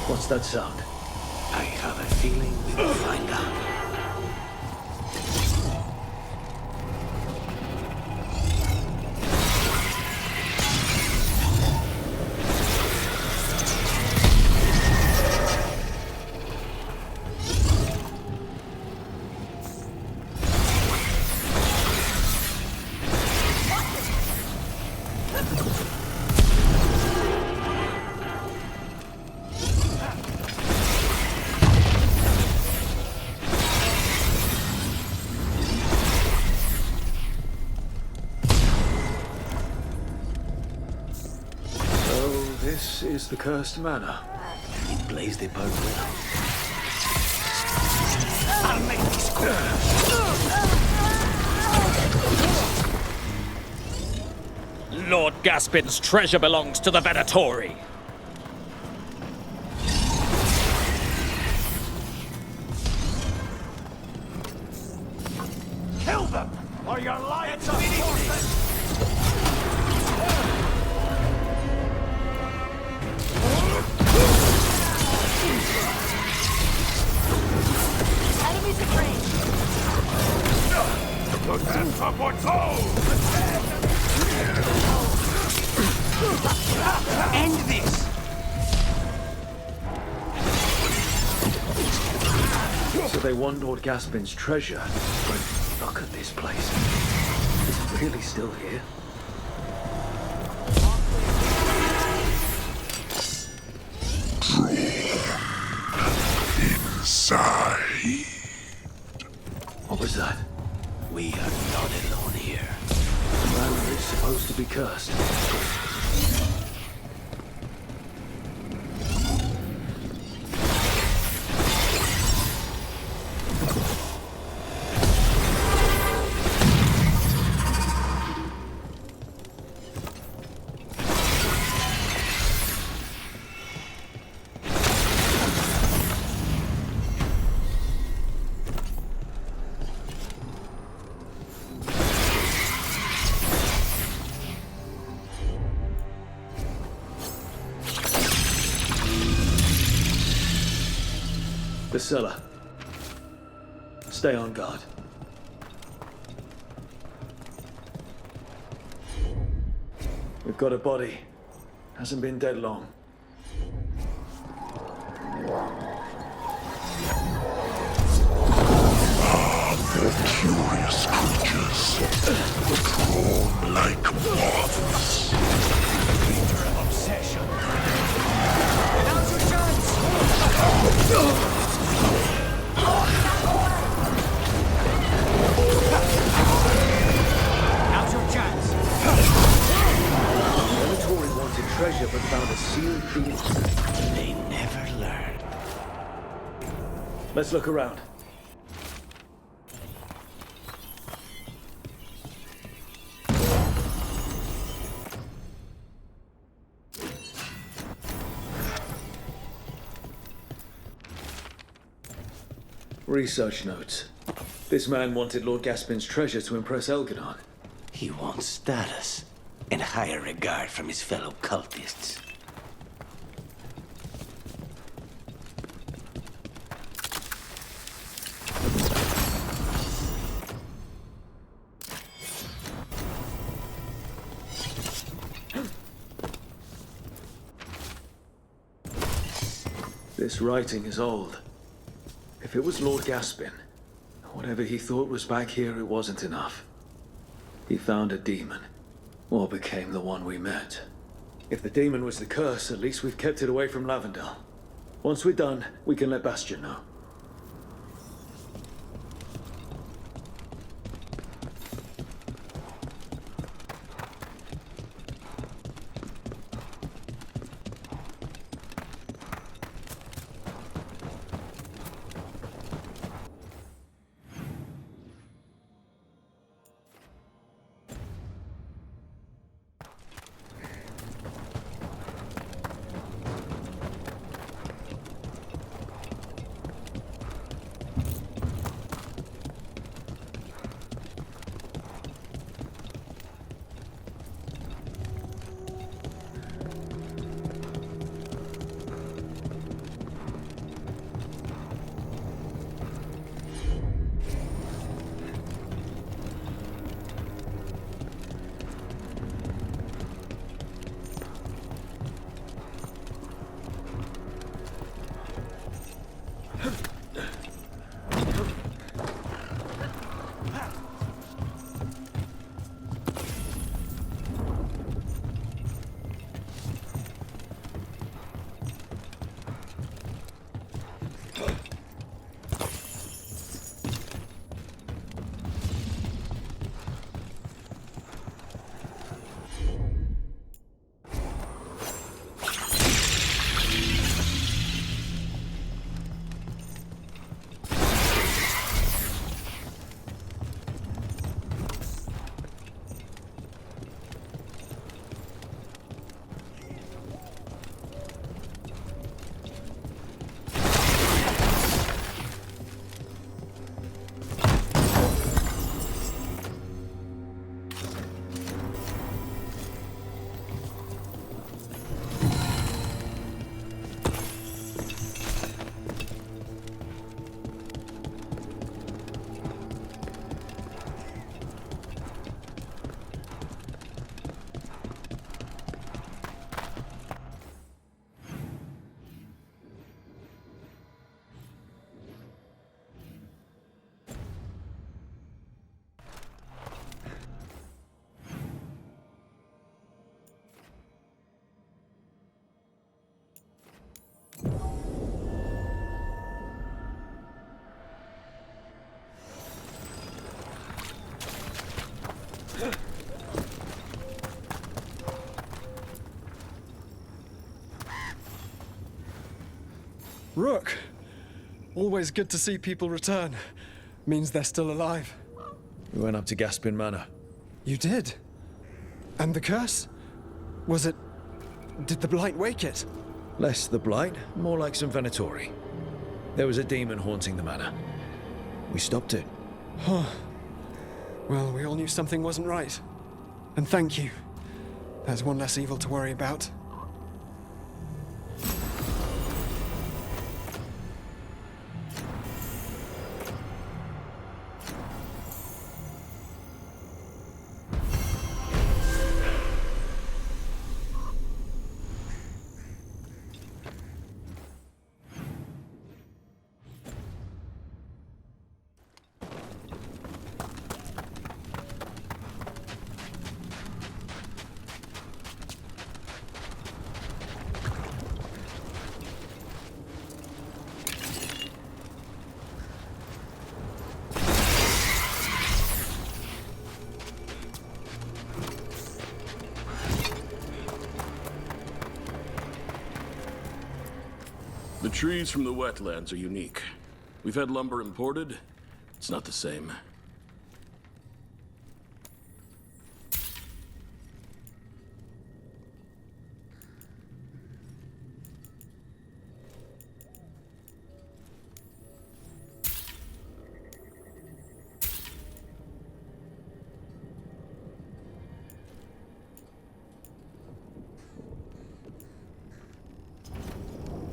What's that sound? I have a feeling we will find out. This is the cursed manor. It plays the part well. I'll make this Lord Gaspin's treasure belongs to the Venatori. Kill them, or your lives are forfeit! Enemies at range. End this! So they want Lord Gaspin's treasure, but look at this place. Is it really still here? Inside. What was that? We are not alone here. The manor is supposed to be cursed. The cellar. Stay on guard. We've got a body. Hasn't been dead long. They're curious creatures, drawn like moths. Creature of obsession. Now's your chance! Now's your chance! Venatori wanted treasure but found a sealed field. They never learn. Let's look around. Research notes. This man wanted Lord Gaspin's treasure to impress Elgadon. He wants status and higher regard from his fellow cultists. This writing is old. If it was Lord Gaspin, Whatever he thought was back here, it wasn't enough. He found a demon, or became the one we met. If the demon was the curse, at least we've kept it away from Lavendel. Once we're done, we can let Bastion know. Rook! Always good to see people return. Means they're still alive. We went up to Gaspin Manor. You did? And the curse? Was it... did the Blight wake it? Less the Blight, more like some Venatori. There was a demon haunting the manor. We stopped it. Huh. Well, we all knew something wasn't right. And thank you. There's one less evil to worry about. The trees from the wetlands are unique. We've had lumber imported. It's not the same.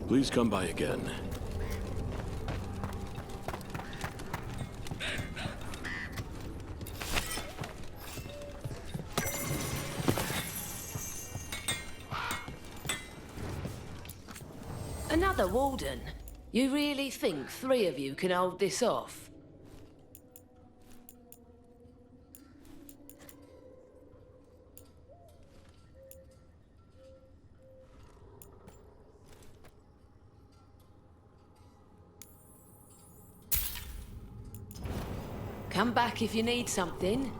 Please come by again. Another warden? You really think 3 of you can hold this off? Come back if you need something.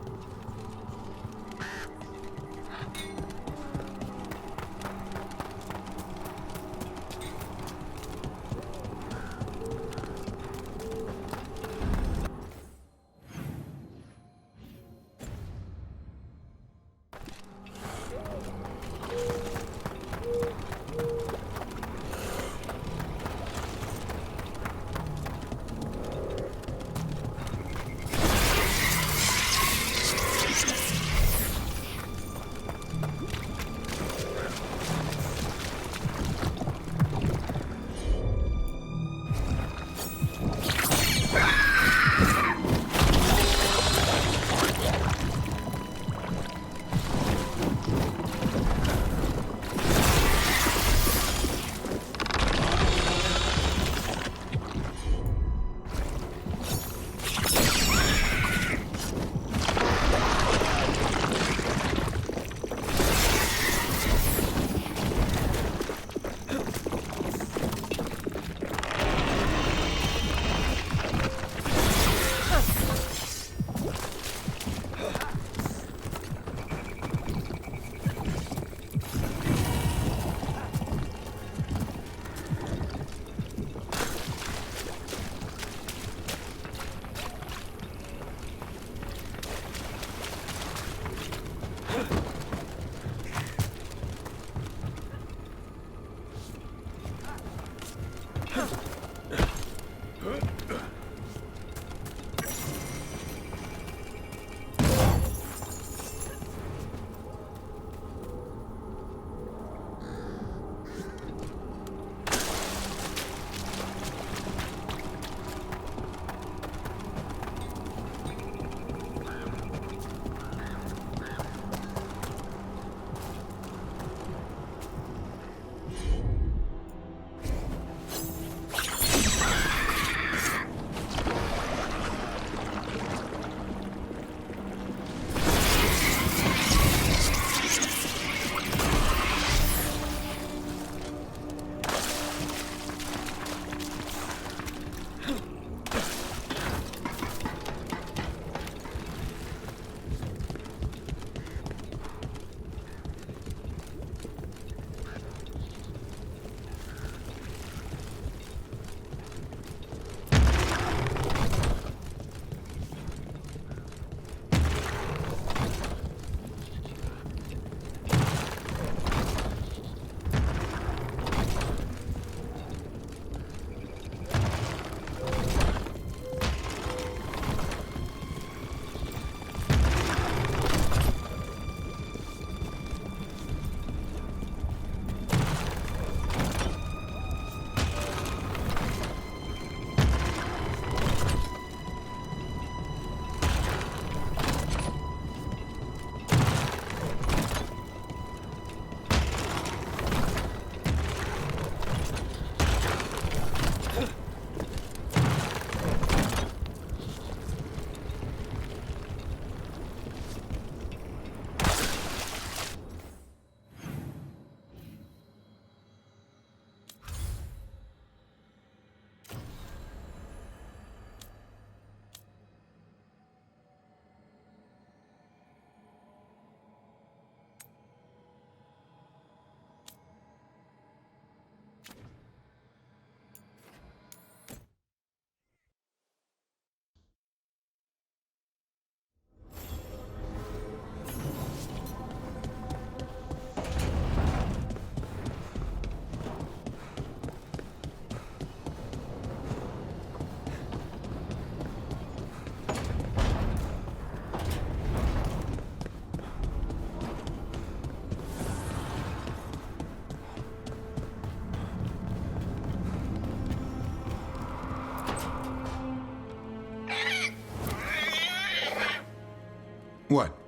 What?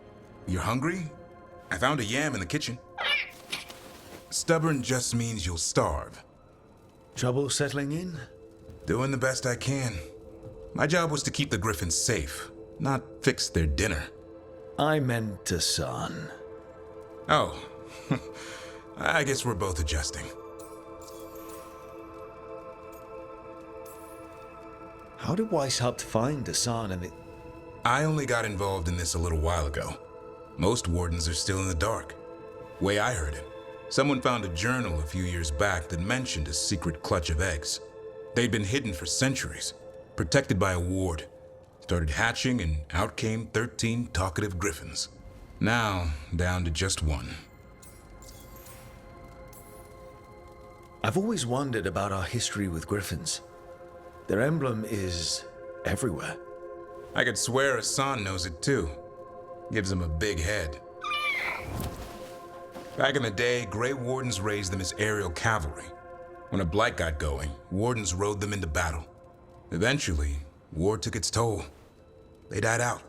You're hungry? I found a yam in the kitchen. Stubborn just means you'll starve. Trouble settling in? Doing the best I can. My job was to keep the Griffins safe, not fix their dinner. I meant Hassan. Oh. I guess we're both adjusting. How did Weishaupt find Hassan and the... I only got involved in this a little while ago. Most wardens are still in the dark. Way I heard it, someone found a journal a few years back that mentioned a secret clutch of eggs. They'd been hidden for centuries, protected by a ward. Started hatching and out came 13 talkative griffins. Now, down to just one. I've always wondered about our history with griffins. Their emblem is everywhere. I could swear Hassan knows it too. Gives him a big head. Back in the day, Grey Wardens raised them as aerial cavalry. When a blight got going, Wardens rode them into battle. Eventually, war took its toll. They died out.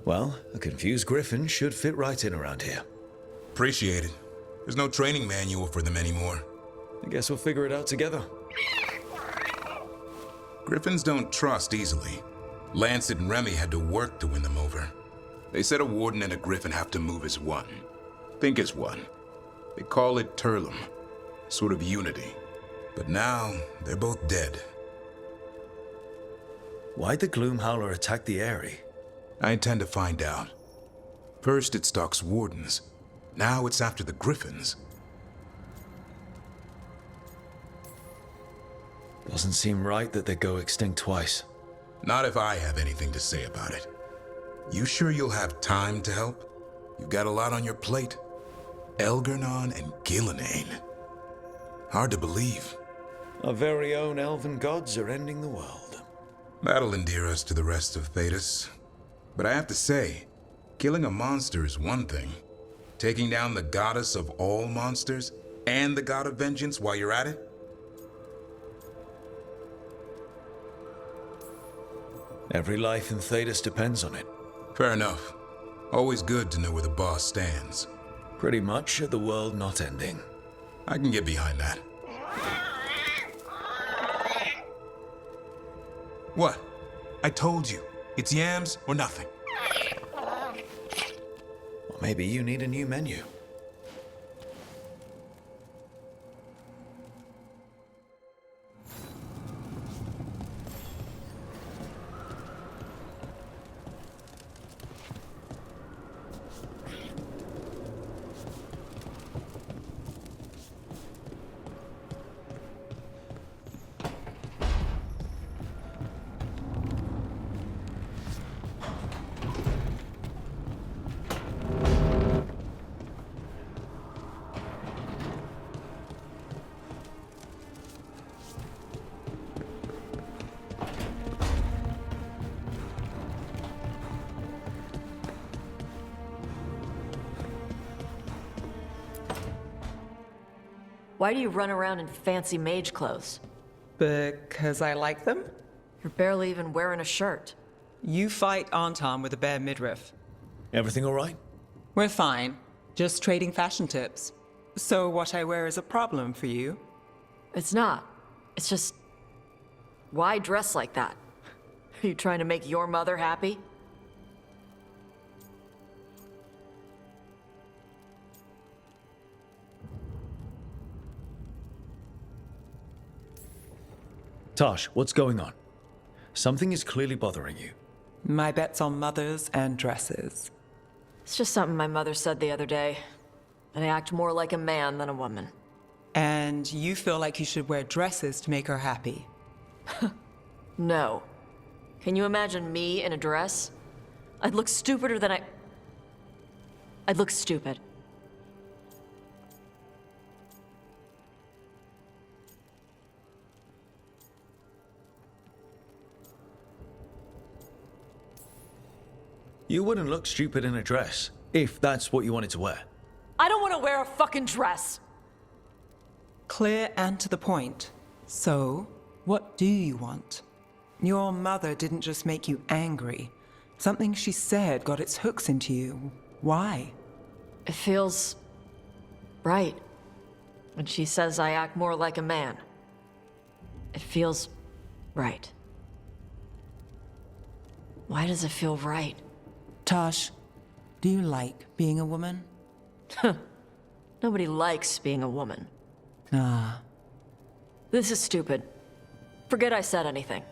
Well, a confused griffin should fit right in around here. Appreciate it. There's no training manual for them anymore. I guess we'll figure it out together. Griffins don't trust easily. Lancet and Remy had to work to win them over. They said a warden and a griffin have to move as one. Think as one. They call it Turlum. Sort of unity. But now, they're both dead. Why'd the Gloomhowler attack the Eyrie? I intend to find out. First it stalks wardens. Now it's after the griffins. Doesn't seem right that they go extinct twice. Not if I have anything to say about it. You sure you'll have time to help? You've got a lot on your plate. Elgernon and Gillenane. Hard to believe. Our very own elven gods are ending the world. That'll endear us to the rest of Thedas. But I have to say, killing a monster is one thing. Taking down the goddess of all monsters and the god of vengeance while you're at it? Every life in Thedas depends on it. Fair enough. Always good to know where the boss stands. Pretty much the world not ending. I can get behind that. What? I told you. It's yams or nothing. Or maybe you need a new menu. Why do you run around in fancy mage clothes? Because I like them? You're barely even wearing a shirt. You fight Anton with a bare midriff. Everything all right? We're fine. Just trading fashion tips. So what I wear is a problem for you? It's not. It's just... why dress like that? Are you trying to make your mother happy? Tosh, what's going on? Something is clearly bothering you. My bet's on mothers and dresses. It's just something my mother said the other day. That I act more like a man than a woman. And you feel like you should wear dresses to make her happy? No. Can you imagine me in a dress? I'd look stupider than I'd look stupid. You wouldn't look stupid in a dress, if that's what you wanted to wear. I don't want to wear a fucking dress! Clear and to the point. So, what do you want? Your mother didn't just make you angry. Something she said got its hooks into you. Why? It feels... right. When she says I act more like a man. It feels... right. Why does it feel right? Tosh, do you like being a woman? Nobody likes being a woman. Ah. This is stupid. Forget I said anything.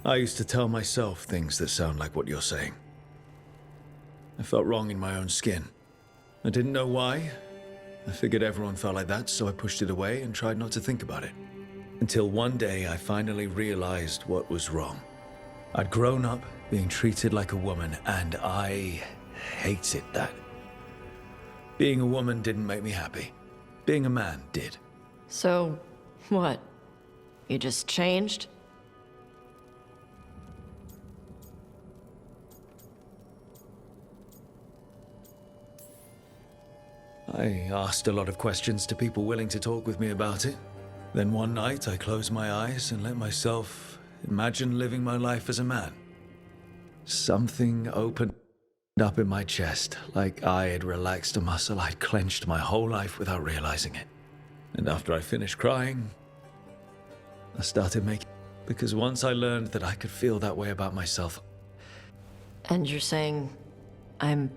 I used to tell myself things that sound like what you're saying. I felt wrong in my own skin. I didn't know why. I figured everyone felt like that, so I pushed it away and tried not to think about it. Until one day I finally realized what was wrong. I'd grown up being treated like a woman, and I hated that. Being a woman didn't make me happy. Being a man did. So, what? You just changed? I asked a lot of questions to people willing to talk with me about it. Then one night I closed my eyes and let myself imagine living my life as a man. Something opened up in my chest, like I had relaxed a muscle I'd clenched my whole life without realizing it. And after I finished crying, I started making... Because once I learned that I could feel that way about myself... And you're saying I'm...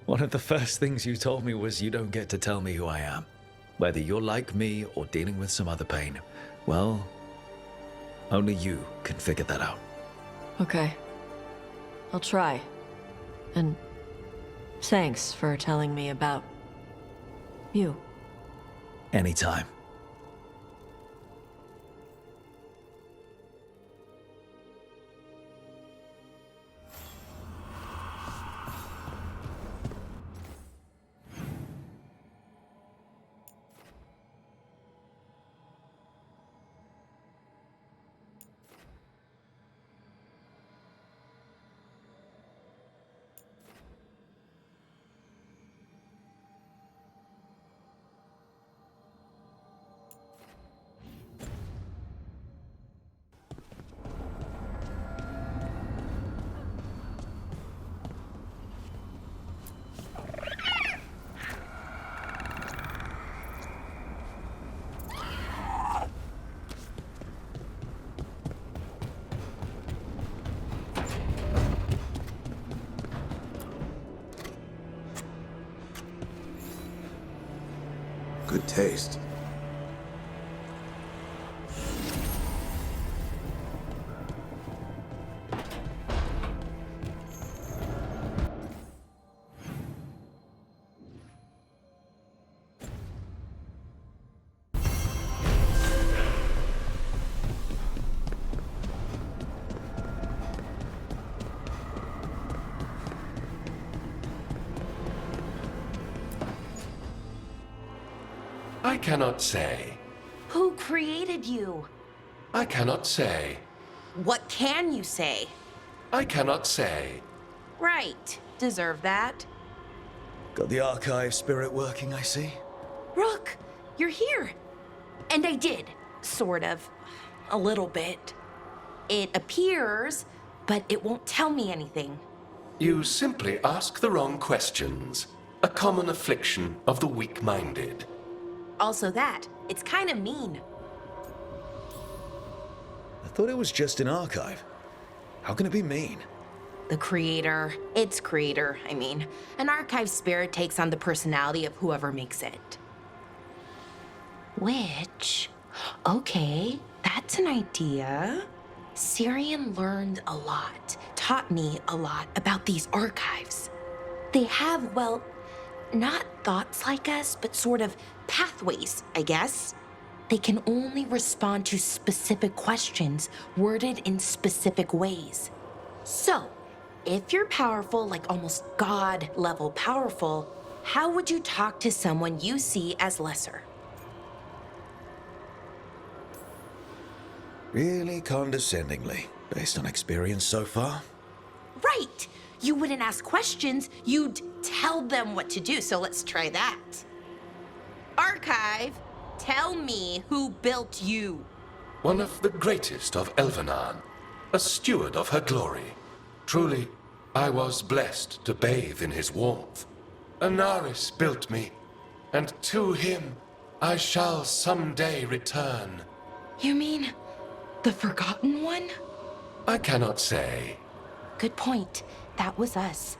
One of the first things you told me was you don't get to tell me who I am. Whether you're like me or dealing with some other pain. Well, only you can figure that out. Okay. I'll try. And thanks for telling me about you. Anytime. Good taste. I cannot say. Who created you? I cannot say. What can you say? I cannot say. Right. Deserve that. Got the archive spirit working, I see. Rook, you're here. And I did. Sort of. A little bit. It appears, but it won't tell me anything. You simply ask the wrong questions. A common affliction of the weak-minded. Also that. It's kind of mean. I thought it was just an archive. How can it be mean? The creator. Its creator, I mean. An archive spirit takes on the personality of whoever makes it. Which... Okay, that's an idea. Syrian learned a lot, taught me a lot about these archives. They have, well, not thoughts like us, but sort of pathways, I guess. They can only respond to specific questions worded in specific ways. So, if you're powerful, like almost God-level powerful, how would you talk to someone you see as lesser? Really condescendingly, based on experience so far? Right! You wouldn't ask questions, you'd tell them what to do, so let's try that. Archive, tell me who built you. One of the greatest of Elvenan, a steward of her glory. Truly, I was blessed to bathe in his warmth. Anaris built me, and to him I shall someday return. You mean the Forgotten One? I cannot say. Good point. That was us.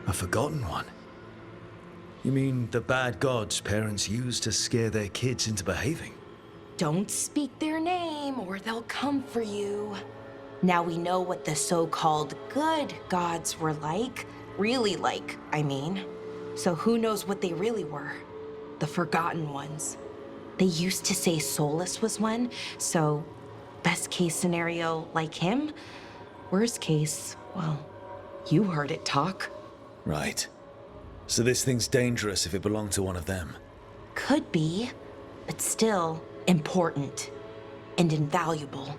A Forgotten One? You mean the bad gods parents use to scare their kids into behaving? Don't speak their name or they'll come for you. Now we know what the so-called good gods were like. Really like, I mean. So who knows what they really were? The forgotten ones. They used to say Solus was one, so best case scenario, like him. Worst case, well, you heard it talk. Right. So this thing's dangerous if it belonged to one of them. Could be, but still important and invaluable.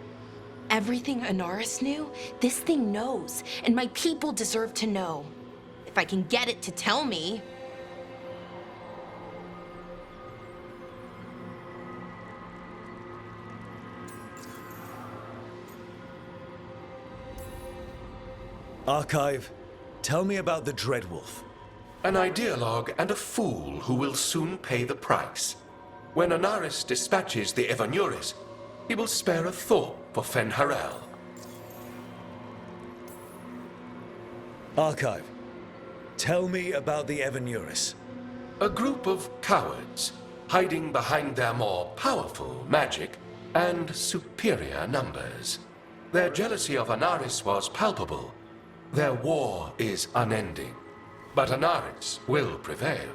Everything Anaris knew, this thing knows, and my people deserve to know. If I can get it to tell me. Archive, tell me about the Dreadwolf. An ideologue and a fool who will soon pay the price. When Anaris dispatches the Evanuris, he will spare a thought for Fen'Harel. Archive, tell me about the Evanuris. A group of cowards, hiding behind their more powerful magic and superior numbers. Their jealousy of Anaris was palpable. Their war is unending. But Anaris will prevail.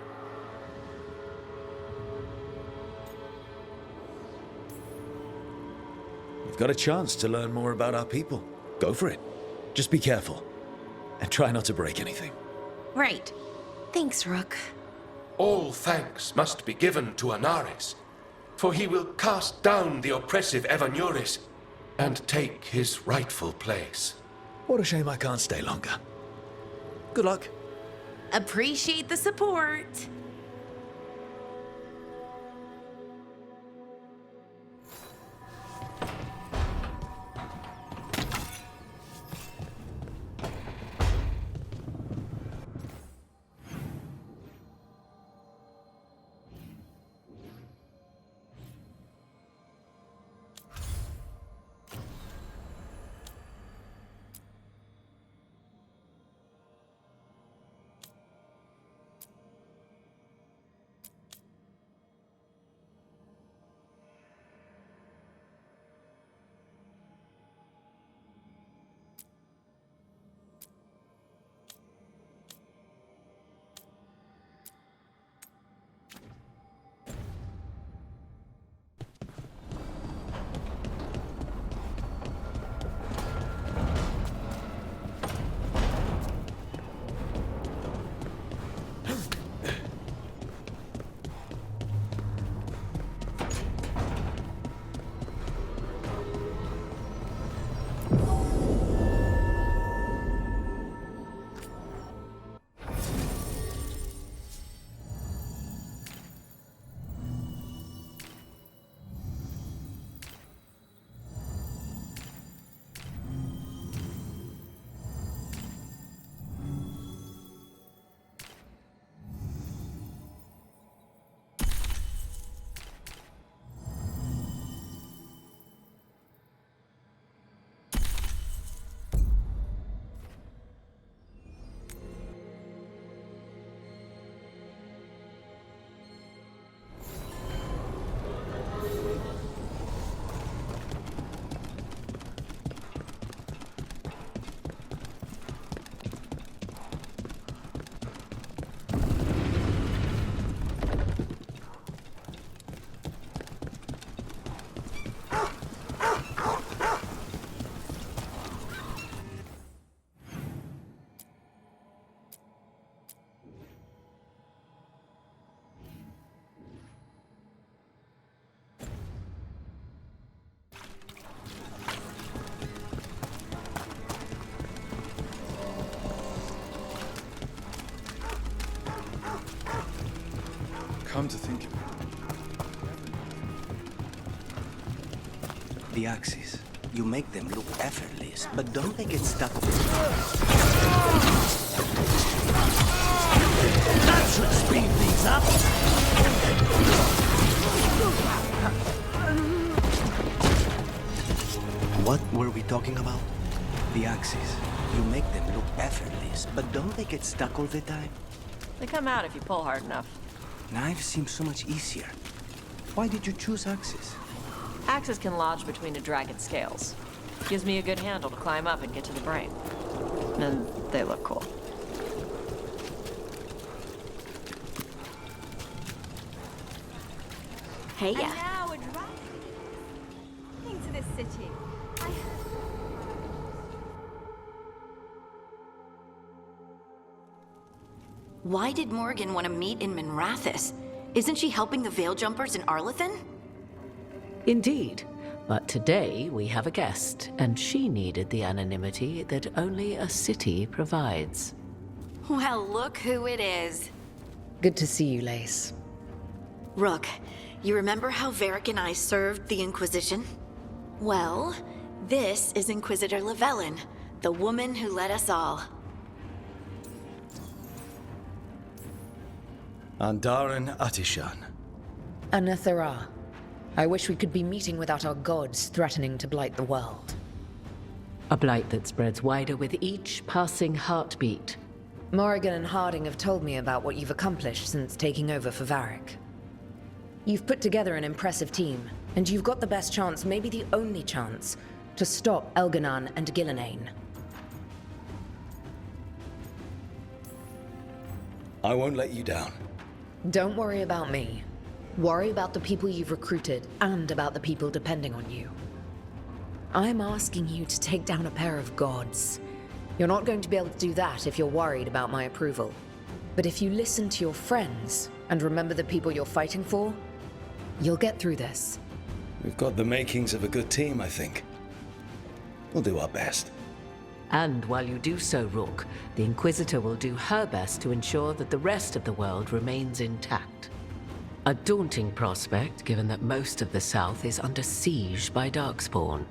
You've got a chance to learn more about our people. Go for it. Just be careful. And try not to break anything. Right. Thanks, Rook. All thanks must be given to Anaris, for he will cast down the oppressive Evanuris and take his rightful place. What a shame I can't stay longer. Good luck. Appreciate the support. Come to think of it. The axes. You make them look effortless, but don't they get stuck? That should speed things up! What were we talking about? The axes. You make them look effortless, but don't they get stuck all the time? They come out if you pull hard enough. Knives seem so much easier. Why did you choose axes? Axes can lodge between a dragon's scales. Gives me a good handle to climb up and get to the brain. And they look cool. Hey, And now we're driving into this city. Why did Morgan want to meet in Minrathous? Isn't she helping the Veil Jumpers in Arlathan? Indeed. But today we have a guest, and she needed the anonymity that only a city provides. Well, look who it is. Good to see you, Lace. Rook, you remember how Varric and I served the Inquisition? Well, this is Inquisitor Llewellyn, the woman who led us all. Andaran Atishan. Anathara. I wish we could be meeting without our gods threatening to blight the world. A blight that spreads wider with each passing heartbeat. Morrigan and Harding have told me about what you've accomplished since taking over for Varric. You've put together an impressive team, and you've got the best chance, maybe the only chance, to stop Elganon and Gillenane. I won't let you down. Don't worry about me. Worry about the people you've recruited, and about the people depending on you. I'm asking you to take down a pair of gods. You're not going to be able to do that if you're worried about my approval. But if you listen to your friends, and remember the people you're fighting for, you'll get through this. We've got the makings of a good team, I think. We'll do our best. And while you do so, Rook, the Inquisitor will do her best to ensure that the rest of the world remains intact. A daunting prospect, given that most of the South is under siege by Darkspawn.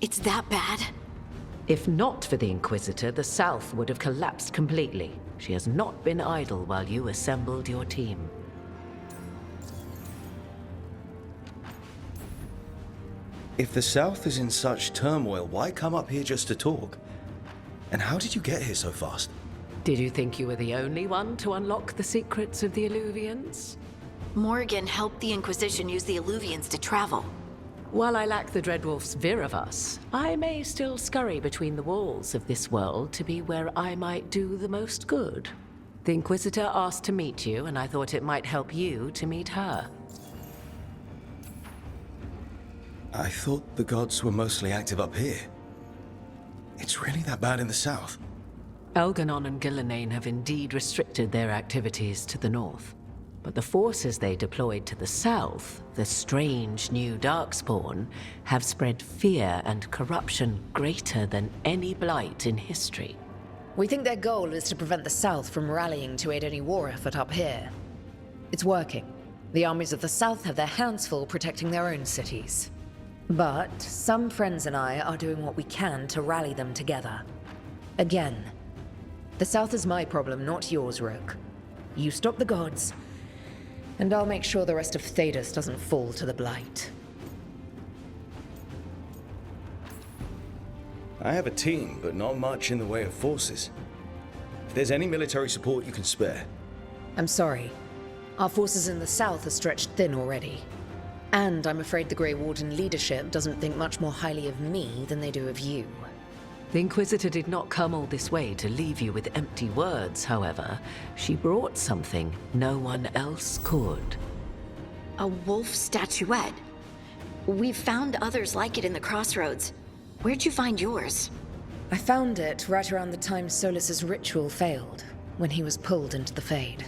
It's that bad? If not for the Inquisitor, the South would have collapsed completely. She has not been idle while you assembled your team. If the South is in such turmoil, why come up here just to talk? And how did you get here so fast? Did you think you were the only one to unlock the secrets of the Illuvians? Morgan helped the Inquisition use the Illuvians to travel. While I lack the Dreadwolf's Viravus, I may still scurry between the walls of this world to be where I might do the most good. The Inquisitor asked to meet you, and I thought it might help you to meet her. I thought the gods were mostly active up here. It's really that bad in the south? Elganon and Gillenane have indeed restricted their activities to the north. But the forces they deployed to the south, the strange new Darkspawn, have spread fear and corruption greater than any blight in history. We think their goal is to prevent the south from rallying to aid any war effort up here. It's working. The armies of the south have their hands full protecting their own cities. But some friends and I are doing what we can to rally them together. Again, the south is my problem, not yours, Rook. You stop the gods, and I'll make sure the rest of Thedas doesn't fall to the blight. I have a team, but not much in the way of forces. If there's any military support you can spare. I'm sorry. Our forces in the south are stretched thin already. And I'm afraid the Grey Warden leadership doesn't think much more highly of me than they do of you. The Inquisitor did not come all this way to leave you with empty words, however. She brought something no one else could. A wolf statuette. We've found others like it in the crossroads. Where'd you find yours? I found it right around the time Solus's ritual failed, when he was pulled into the Fade.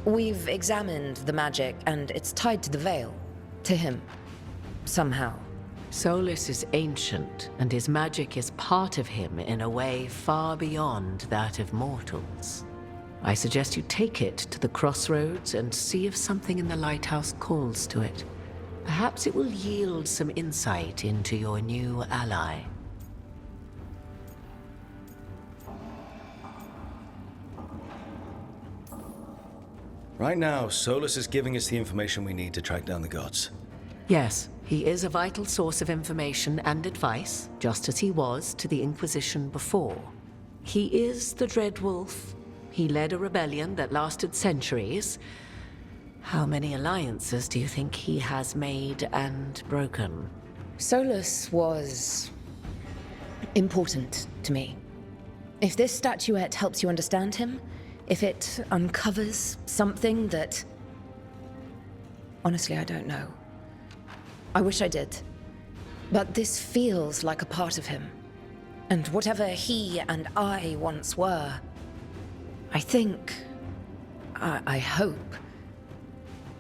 We've examined the magic, and it's tied to the Veil. To him. Somehow. Solus is ancient, and his magic is part of him in a way far beyond that of mortals. I suggest you take it to the crossroads and see if something in the lighthouse calls to it. Perhaps it will yield some insight into your new ally. Right now, Solus is giving us the information we need to track down the gods. Yes, he is a vital source of information and advice, just as he was to the Inquisition before. He is the Dreadwolf. He led a rebellion that lasted centuries. How many alliances do you think he has made and broken? Solus was important to me. If this statuette helps you understand him, if it uncovers something that... Honestly, I don't know. I wish I did. But this feels like a part of him. And whatever he and I once were, I think... I hope...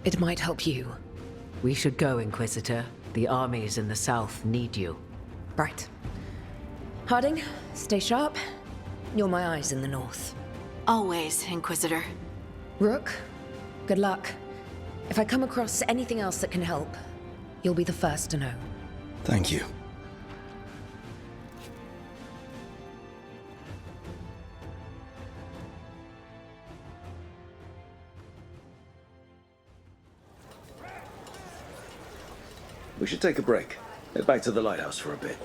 it might help you. We should go, Inquisitor. The armies in the south need you. Right. Harding, stay sharp. You're my eyes in the north. Always, Inquisitor. Rook, good luck. If I come across anything else that can help, you'll be the first to know. Thank you. We should take a break. Head back to the lighthouse for a bit.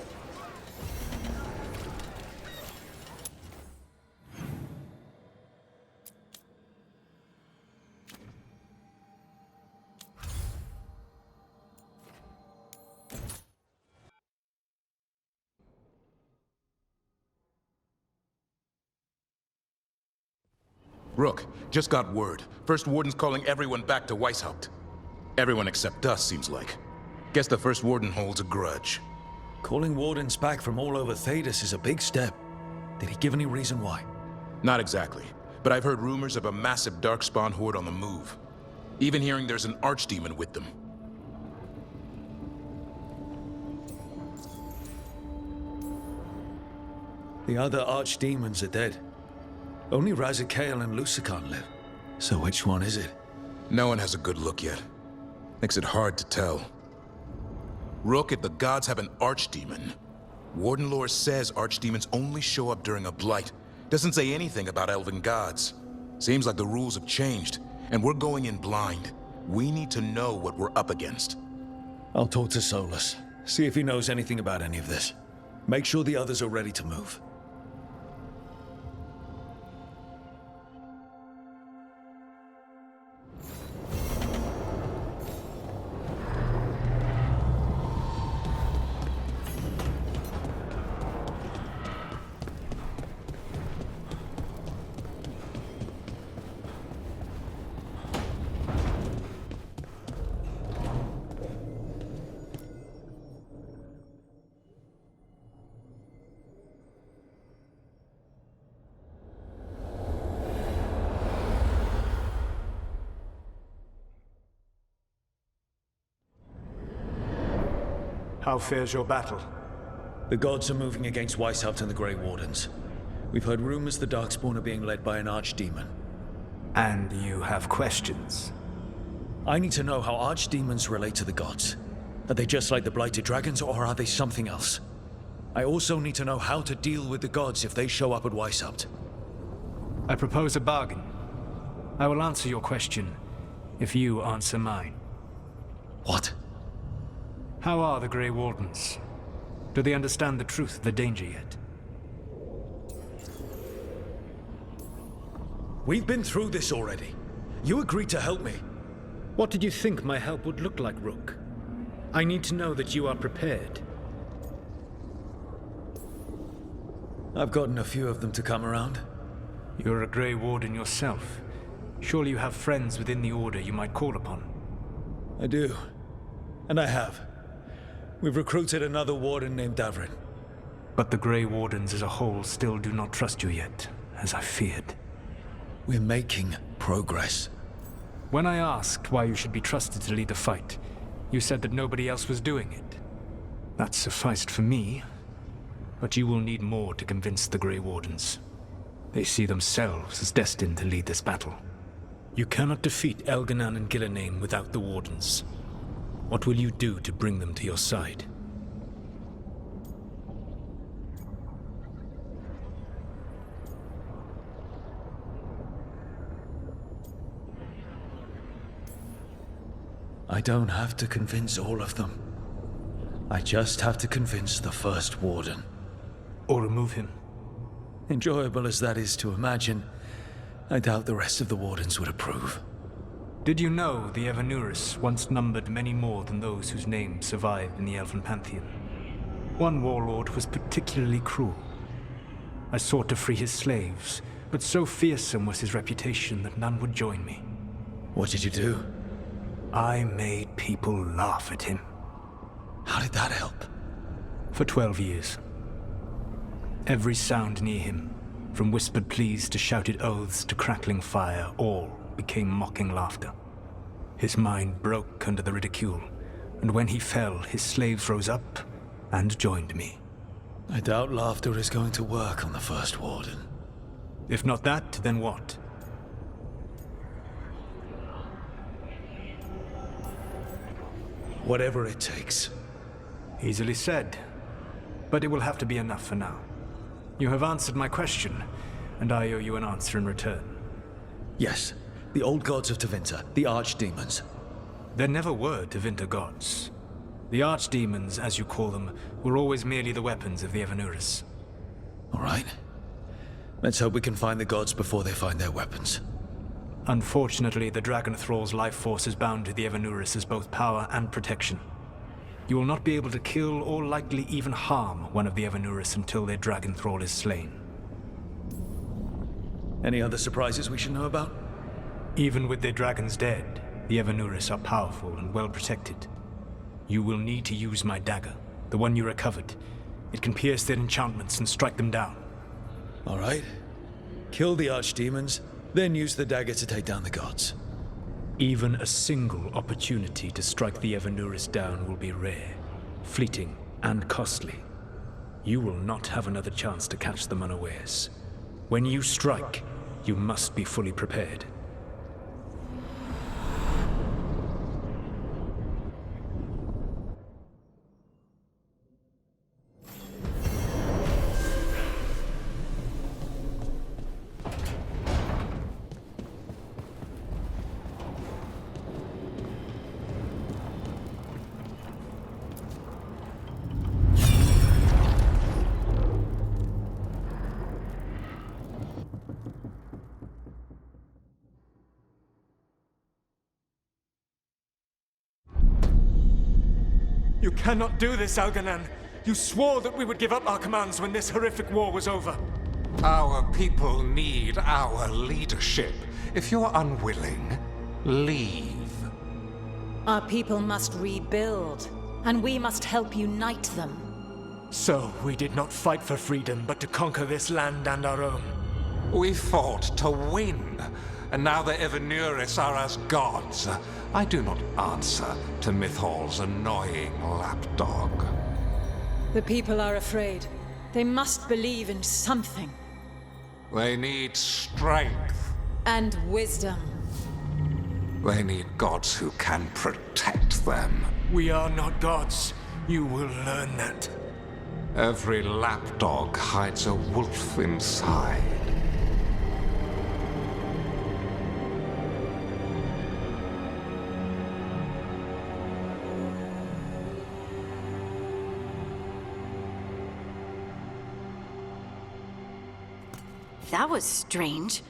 Rook, just got word. First Warden's calling everyone back to Weishaupt. Everyone except us, seems like. Guess the First Warden holds a grudge. Calling Wardens back from all over Thedas is a big step. Did he give any reason why? Not exactly, but I've heard rumors of a massive Darkspawn horde on the move. Even hearing there's an Archdemon with them. The other Archdemons are dead. Only Razikale and Lucican live. So which one is it? No one has a good look yet. Makes it hard to tell. Rook, if the gods have an Archdemon, Warden lore says Archdemons only show up during a blight. Doesn't say anything about elven gods. Seems like the rules have changed, and we're going in blind. We need to know what we're up against. I'll talk to Solus, see if he knows anything about any of this. Make sure the others are ready to move. How fares your battle? The gods are moving against Weishaupt and the Grey Wardens. We've heard rumors the Darkspawn are being led by an Archdemon. And you have questions? I need to know how Archdemons relate to the gods. Are they just like the Blighted Dragons, or are they something else? I also need to know how to deal with the gods if they show up at Weishaupt. I propose a bargain. I will answer your question if you answer mine. What? How are the Grey Wardens? Do they understand the truth of the danger yet? We've been through this already. You agreed to help me. What did you think my help would look like, Rook? I need to know that you are prepared. I've gotten a few of them to come around. You're a Grey Warden yourself. Surely you have friends within the Order you might call upon. I do. And I have. We've recruited another Warden named Davrin. But the Grey Wardens as a whole still do not trust you yet, as I feared. We're making progress. When I asked why you should be trusted to lead the fight, you said that nobody else was doing it. That sufficed for me, but you will need more to convince the Grey Wardens. They see themselves as destined to lead this battle. You cannot defeat Elganan and Gillenane without the Wardens. What will you do to bring them to your side? I don't have to convince all of them. I just have to convince the First Warden. Or remove him. Enjoyable as that is to imagine, I doubt the rest of the Wardens would approve. Did you know the Evanurus once numbered many more than those whose names survive in the Elven Pantheon? One warlord was particularly cruel. I sought to free his slaves, but so fearsome was his reputation that none would join me. What did you do? I made people laugh at him. How did that help? For 12 years. Every sound near him, from whispered pleas to shouted oaths to crackling fire, all became mocking laughter. His mind broke under the ridicule, and when he fell, his slaves rose up and joined me. I doubt laughter is going to work on the First Warden. If not that, then what? Whatever it takes. Easily said, but it will have to be enough for now. You have answered my question, and I owe you an answer in return. Yes, the old gods of Tevinter, the archdemons. There never were Tevinter gods. The archdemons, as you call them, were always merely the weapons of the Evanurus. All right. Let's hope we can find the gods before they find their weapons. Unfortunately, the Dragon Thrall's life force is bound to the Evanurus as both power and protection. You will not be able to kill or likely even harm one of the Evanurus until their Dragon Thrall is slain. Any other surprises we should know about? Even with their dragons dead, the Evanurus are powerful and well protected. You will need to use my dagger, the one you recovered. It can pierce their enchantments and strike them down. All right. Kill the archdemons, then use the dagger to take down the gods. Even a single opportunity to strike the Evanurus down will be rare, fleeting, and costly. You will not have another chance to catch them unawares. When you strike, you must be fully prepared. You cannot do this, Algernon. You swore that we would give up our commands when this horrific war was over. Our people need our leadership. If you're unwilling, leave. Our people must rebuild, and we must help unite them. So, we did not fight for freedom, but to conquer this land and our own. We fought to win, and now the Evanurus are as gods. I do not answer to Mythal's annoying lapdog. The people are afraid. They must believe in something. They need strength. And wisdom. They need gods who can protect them. We are not gods. You will learn that. Every lapdog hides a wolf inside. That was strange.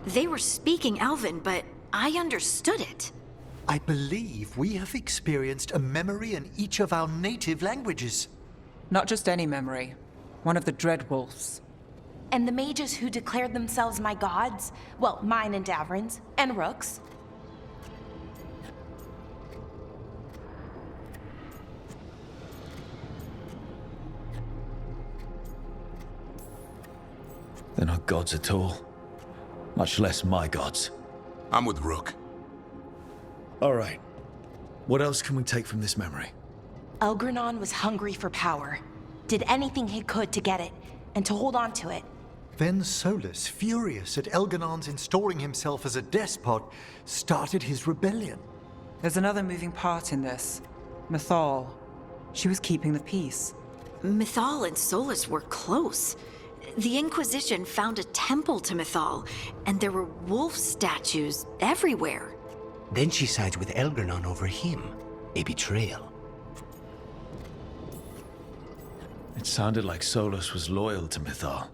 They were speaking Elven, but I understood it. I believe we have experienced a memory in each of our native languages. Not just any memory. One of the Dreadwolves. And the mages who declared themselves my gods? Well, mine and Davrin's, and Rook's. They're not gods at all. Much less my gods. I'm with Rook. All right. What else can we take from this memory? Elgranon was hungry for power. Did anything he could to get it, and to hold on to it. Then Solus, furious at Elganon's installing himself as a despot, started his rebellion. There's another moving part in this. Mythal. She was keeping the peace. Mythal and Solus were close. The Inquisition found a temple to Mythal, and there were wolf statues everywhere. Then she sides with Elgranon over him. A betrayal. It sounded like Solus was loyal to Mythal.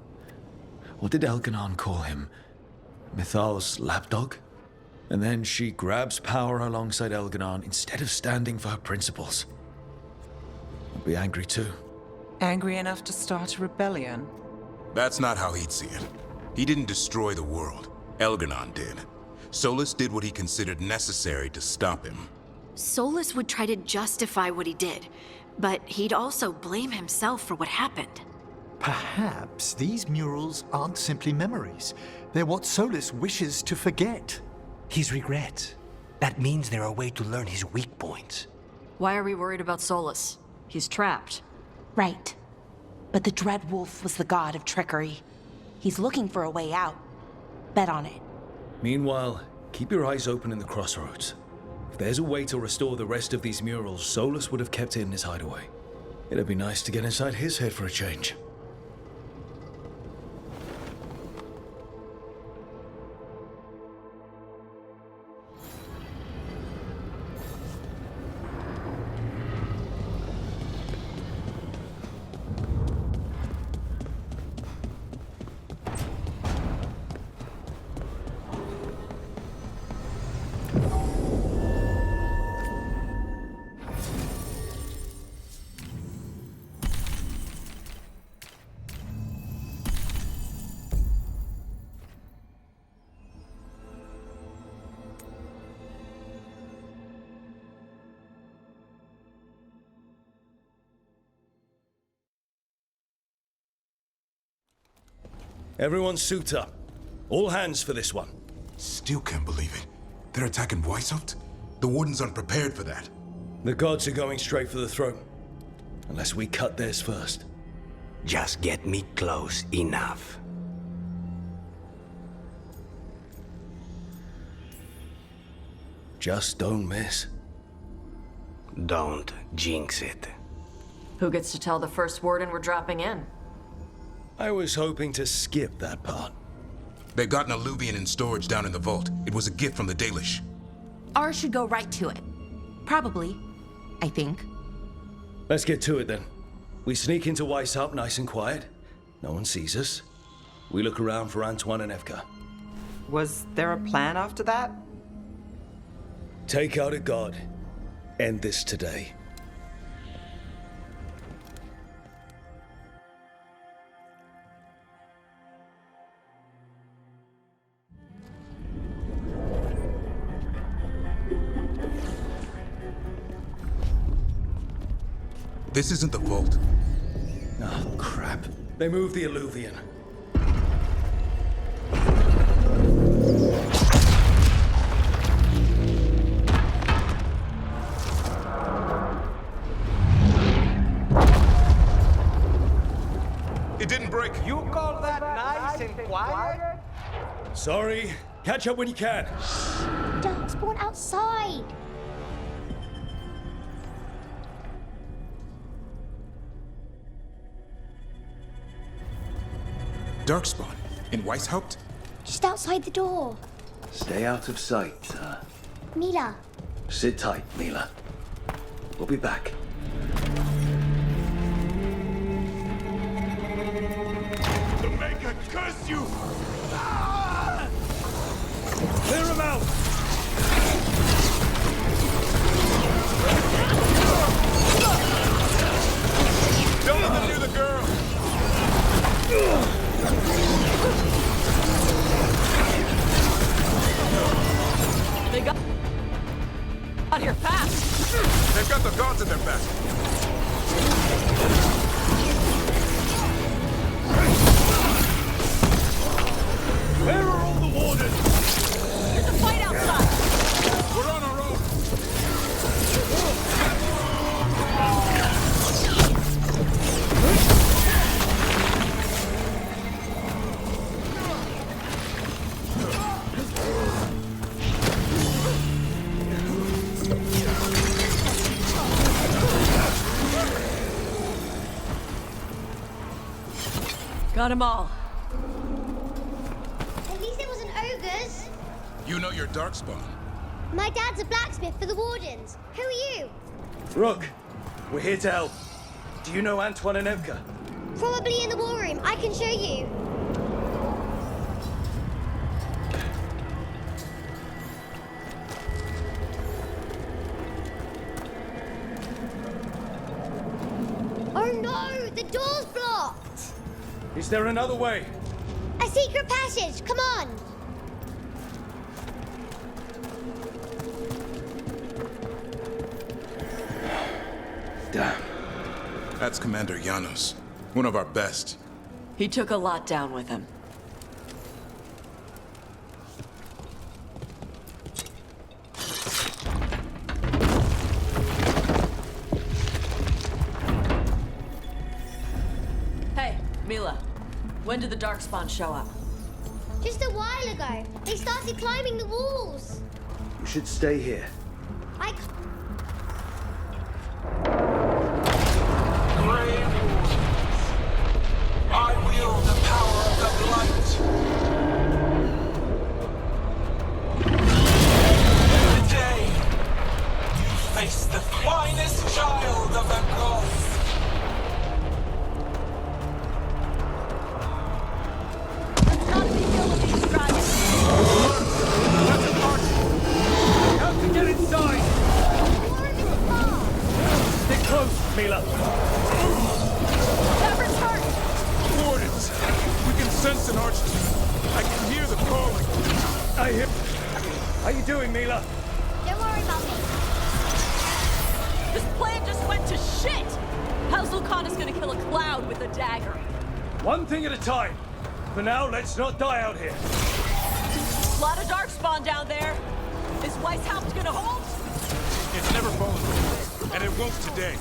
Or did Elganon call him Mythal's lapdog? And then she grabs power alongside Elganon instead of standing for her principles. I'd be angry too. Angry enough to start a rebellion? That's not how he'd see it. He didn't destroy the world. Elganon did. Solus did what he considered necessary to stop him. Solus would try to justify what he did, but he'd also blame himself for what happened. Perhaps these murals aren't simply memories. They're what Solus wishes to forget. His regrets. That means they're a way to learn his weak points. Why are we worried about Solus? He's trapped. Right. But the Dread Wolf was the god of trickery. He's looking for a way out. Bet on it. Meanwhile, keep your eyes open in the crossroads. If there's a way to restore the rest of these murals, Solus would have kept it in his hideaway. It'd be nice to get inside his head for a change. Everyone suit up. All hands for this one. Still can't believe it. They're attacking Weishaupt? The Wardens aren't prepared for that. The gods are going straight for the throne. Unless we cut theirs first. Just get me close enough. Just don't miss. Don't jinx it. Who gets to tell the first Warden we're dropping in? I was hoping to skip that part. They've got an alluvian in storage down in the vault. It was a gift from the Dalish. Ours should go right to it. Probably. I think. Let's get to it then. We sneak into Weishaupt nice and quiet. No one sees us. We look around for Antoine and Evka. Was there a plan after that? Take out a god. End this today. This isn't the vault. Oh, crap. They moved the alluvian. It didn't break. You call that nice and quiet? Sorry. Catch up when you can. Darkspawn outside. Darkspawn? In Weishaupt? Just outside the door. Stay out of sight, sir. Mila. Sit tight, Mila. We'll be back. The Maker curse you! Clear him out! Don't let them do the girl! They got out here fast. They've got the gods in their back. Where are all the wardens? There's a fight outside. We're on our own. Got them all. At least it wasn't ogres. You know your Darkspawn. My dad's a blacksmith for the Wardens. Who are you? Rook, we're here to help. Do you know Antoine and Evka? Probably in the war room. I can show you. door's blocked. Is there another way? A secret passage, come on. Damn. That's Commander Janos, one of our best. He took a lot down with him. Hey, Mila. When did the Darkspawn show up? Just a while ago. They started climbing the walls. You should stay here. I wield the power of the blight. Today, you face the finest child of the gods. Not the will of these dragons. That's an arch! We have to get inside! Stay close, Mila. Everett's hurt. Wardens! We can sense an arch. I can hear the calling. I hear... How you doing, Mila? Don't worry about me. This plan just went to shit! How's Lucanus gonna kill a cloud with a dagger? One thing at a time. For now, let's not die out here. A lot of Darkspawn down there. Is Weishaupt gonna hold? It's never fallen before, and it won't today.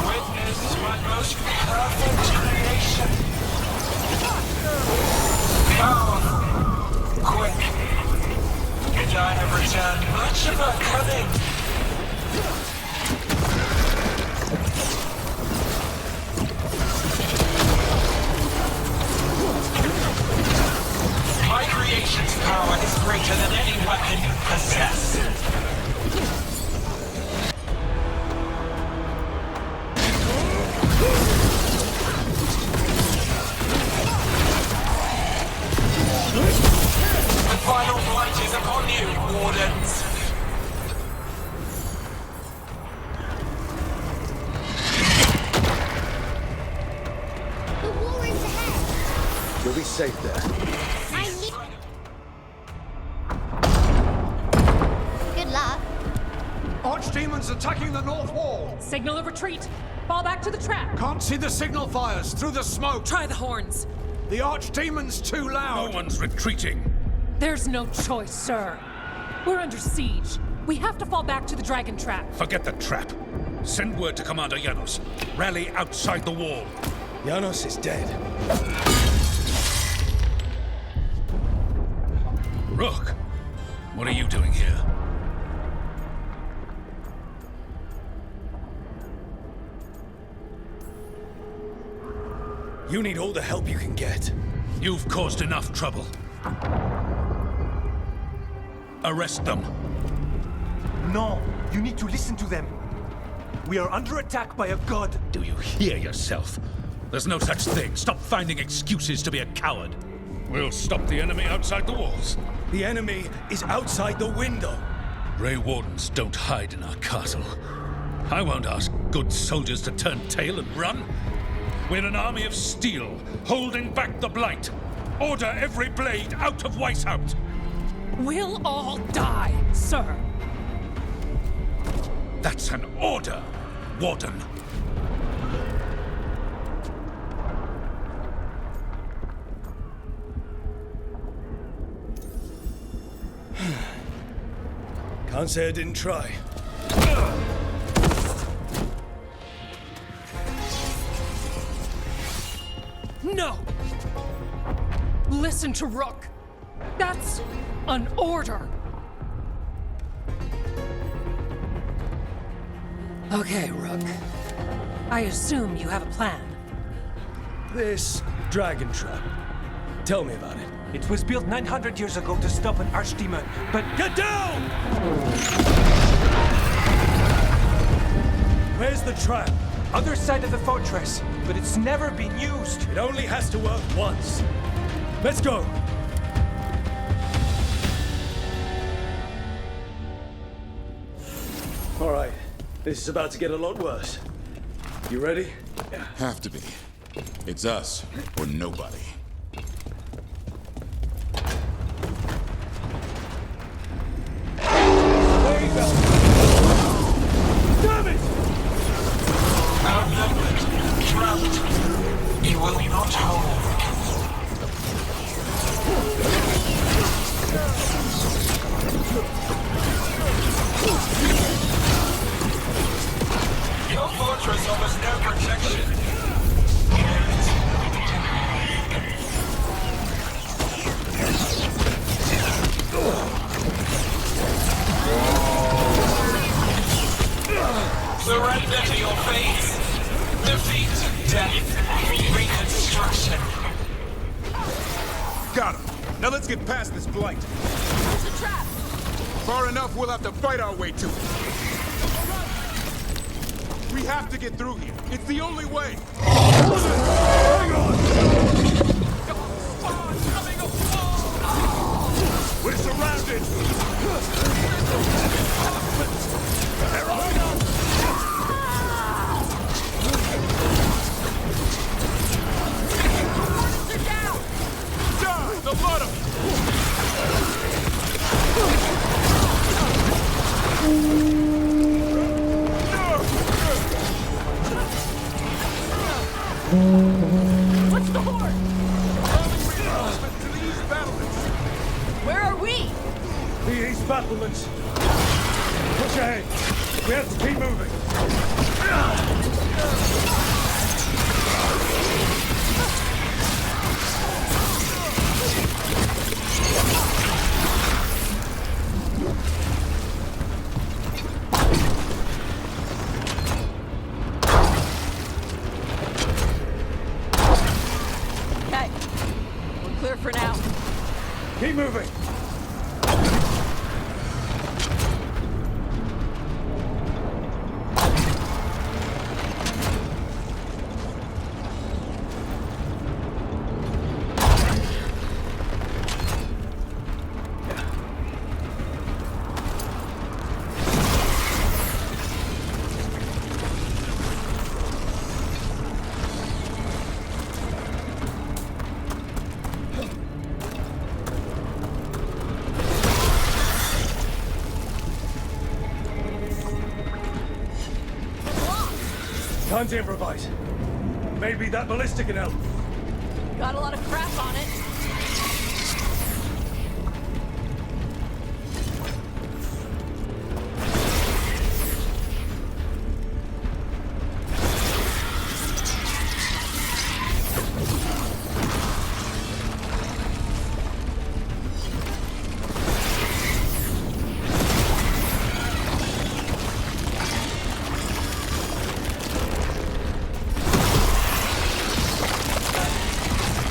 Witness my most perfect creation. Powerful, quick, and I have returned much of her cunning. My creation's power is greater than any weapon you possess. The final blight is upon you, Wardens. The war room's ahead. You'll be safe there. I need... Good luck. Archdemons attacking the north wall! Signal of retreat! Fall back to the trap! Can't see the signal fires through the smoke! Try the horns! The Archdemon's too loud! No one's retreating. There's no choice, sir. We're under siege. We have to fall back to the dragon trap. Forget the trap. Send word to Commander Janos. Rally outside the wall. Janos is dead. Rook, what are you doing here? You need all the help you can get. You've caused enough trouble. Arrest them. No, you need to listen to them. We are under attack by a god. Do you hear yourself? There's no such thing. Stop finding excuses to be a coward. We'll stop the enemy outside the walls. The enemy is outside the window. Grey Wardens don't hide in our castle. I won't ask good soldiers to turn tail and run. We're an army of steel, holding back the blight. Order every blade out of Weishaupt. We'll all die, sir. That's an order, Warden. Can't say I didn't try. No! Listen to Rook. That's an order. Okay, Rook. I assume you have a plan. This dragon trap. Tell me about it. It was built 900 years ago to stop an archdemon, but... Get down! Where's the trap? Other side of the fortress, but it's never been used. It only has to work once. Let's go! All right, this is about to get a lot worse. You ready? Have to be. It's us or nobody. Damn it! Outnumbered, trapped. You will not hold. Your fortress offers no protection. Surrender to your fate. Defeat, death, reconstruction. Got him. Now let's get past this blight. There's a trap! Far enough, we'll have to fight our way to it. We have to get through here. It's the only way. Hang on! We're surrounded! Die! The lot of What's the horde? to the east battlements! Where are we? The east battlements. Push ahead. We have to keep moving. Okay. We're clear for now. Keep moving. Time to improvise. Maybe that ballistic can help. Got a lot of crap on it.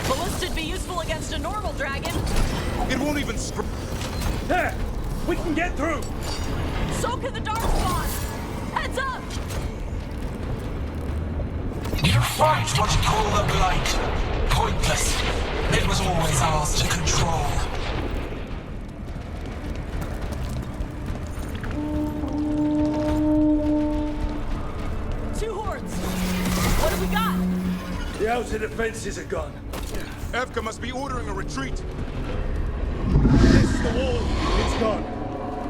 Ballista'd be useful against a normal dragon. It won't even There! We can get through! So can the Darkspawn! Heads up! You fight what you call the blight. Pointless. It was always ours to control. Two hordes! What do we got? The outer defenses are gone. Evka must be ordering a retreat. This is the wall. It's gone.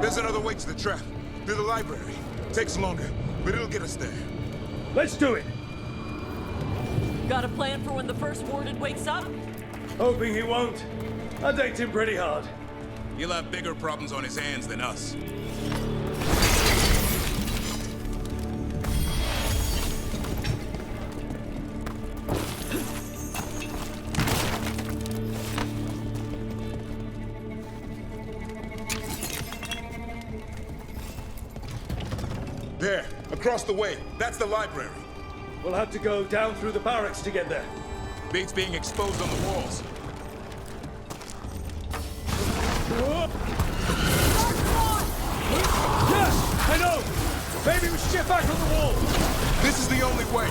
There's another way to the trap. Through the library. Takes longer, but it'll get us there. Let's do it! Got a plan for when the first warded wakes up? Hoping he won't. I date him pretty hard. He'll have bigger problems on his hands than us. There, across the way. That's the library. We'll have to go down through the barracks to get there. Bait's being exposed on the walls. Yes! I know! Maybe we should get back on the wall! This is the only way.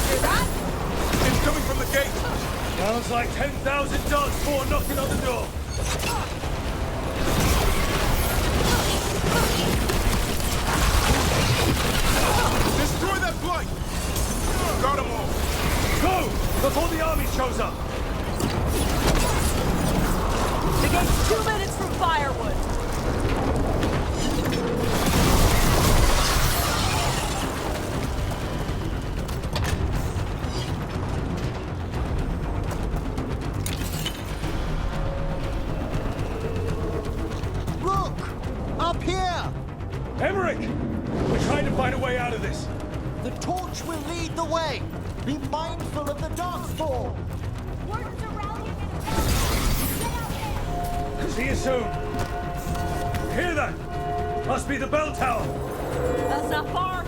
Hear that? It's coming from the gate. Sounds my 10,000 dogs for knocking on the door. Destroy that blight! Got them all! Go! Before the army shows up! The gate's 2 minutes from firewood. Look! Up here! Emmerich! We're trying to find a way out of this. The torch will lead the way. Be mindful of the darkfall. Wardens are rallying in See you soon. Hear that? Must be the bell tower. That's not far.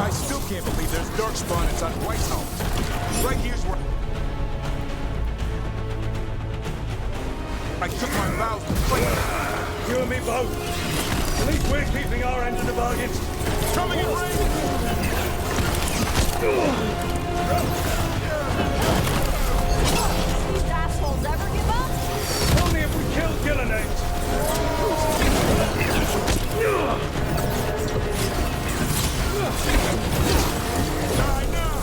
I still can't believe there's darkspawn inside Whitehall. Right here's where I took my vows to fight. You and me both. At least we're keeping our end of the bargain. Coming in range! These assholes ever give up? Only if we kill Gillenate. Die now!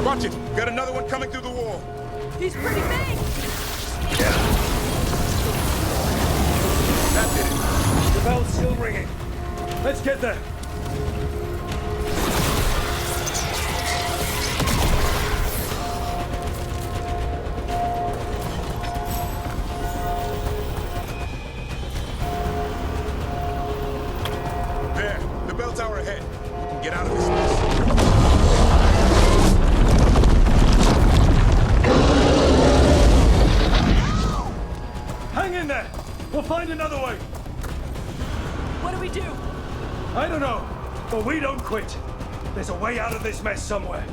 Watch it! Got another one coming through the wall. He's pretty big. That did it. The bell's still ringing. Let's get there. There, the bell tower ahead. We can get out of this mess. Hang in there! We'll find another way! What do we do? I don't know, but we don't quit. There's a way out of this mess somewhere.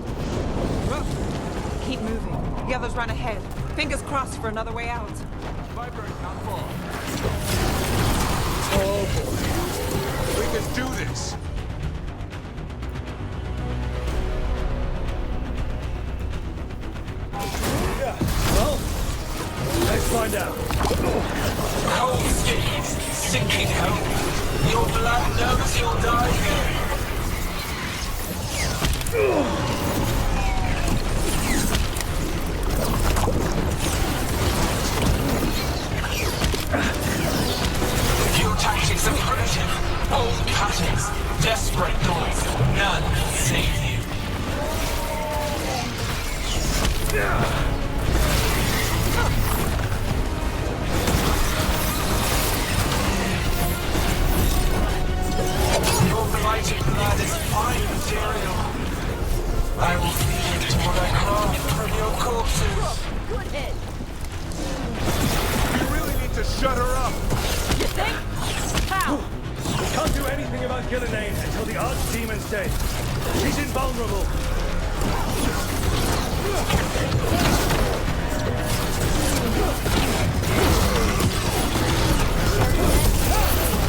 Keep moving. The others run ahead. Fingers crossed for another way out. Vibrate, not far. Oh boy. We can do this. Yeah, well, let's find out. Cold skins, sinking home. Your blood knows you'll die here. Your tactics are primitive, old patterns, desperate thoughts. None can save you. Your blighted blood is fine material. I will feed it to what I craft from your corpses. Good hit. We really need to shut her up. You think? How? We can't do anything about Gillenane until the Archdemon's dead. She's invulnerable.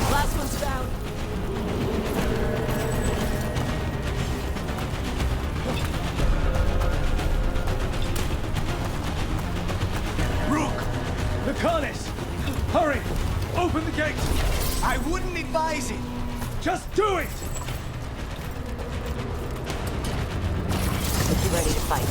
Last one's found. Rook! The Carnis! Hurry! Open the gate! I wouldn't advise it. Just do it! You ready to fight?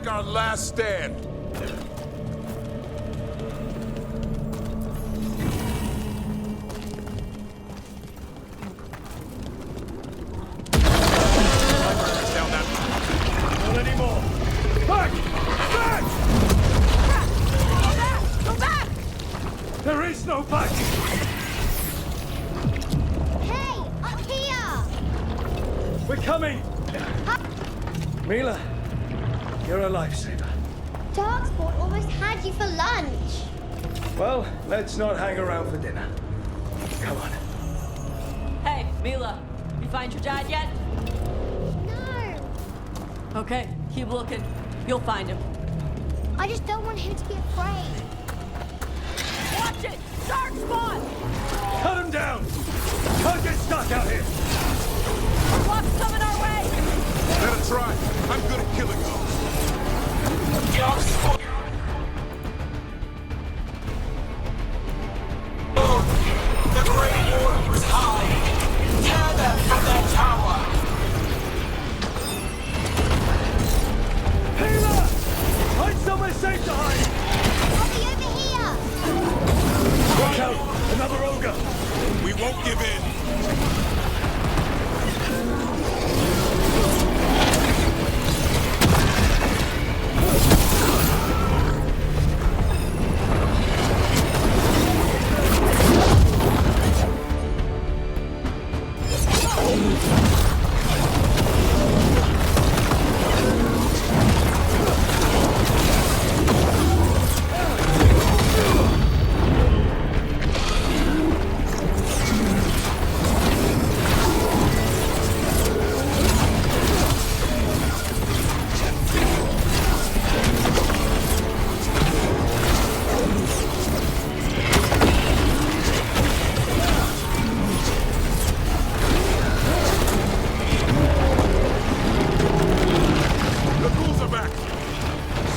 make our last stand. Not anymore. Back! Back! Go back! Go back! There is no back! Hey, up here! We're coming! Mila, you're a lifesaver. Darkspawn almost had you for lunch. Well, let's not hang around for dinner. Come on. Hey, Mila, you find your dad yet? No. Okay, keep looking. You'll find him. I just don't want him to be afraid. Watch it! Darkspawn! Cut him down! Can't get stuck out here! What's coming our way? Let it try. I'm good at killing those. Darkspawn! The Grey Wardens hide! Tear them from their tower! Mila! Find somewhere safe to hide! I'll be over here! Watch out! Another ogre! We won't give in.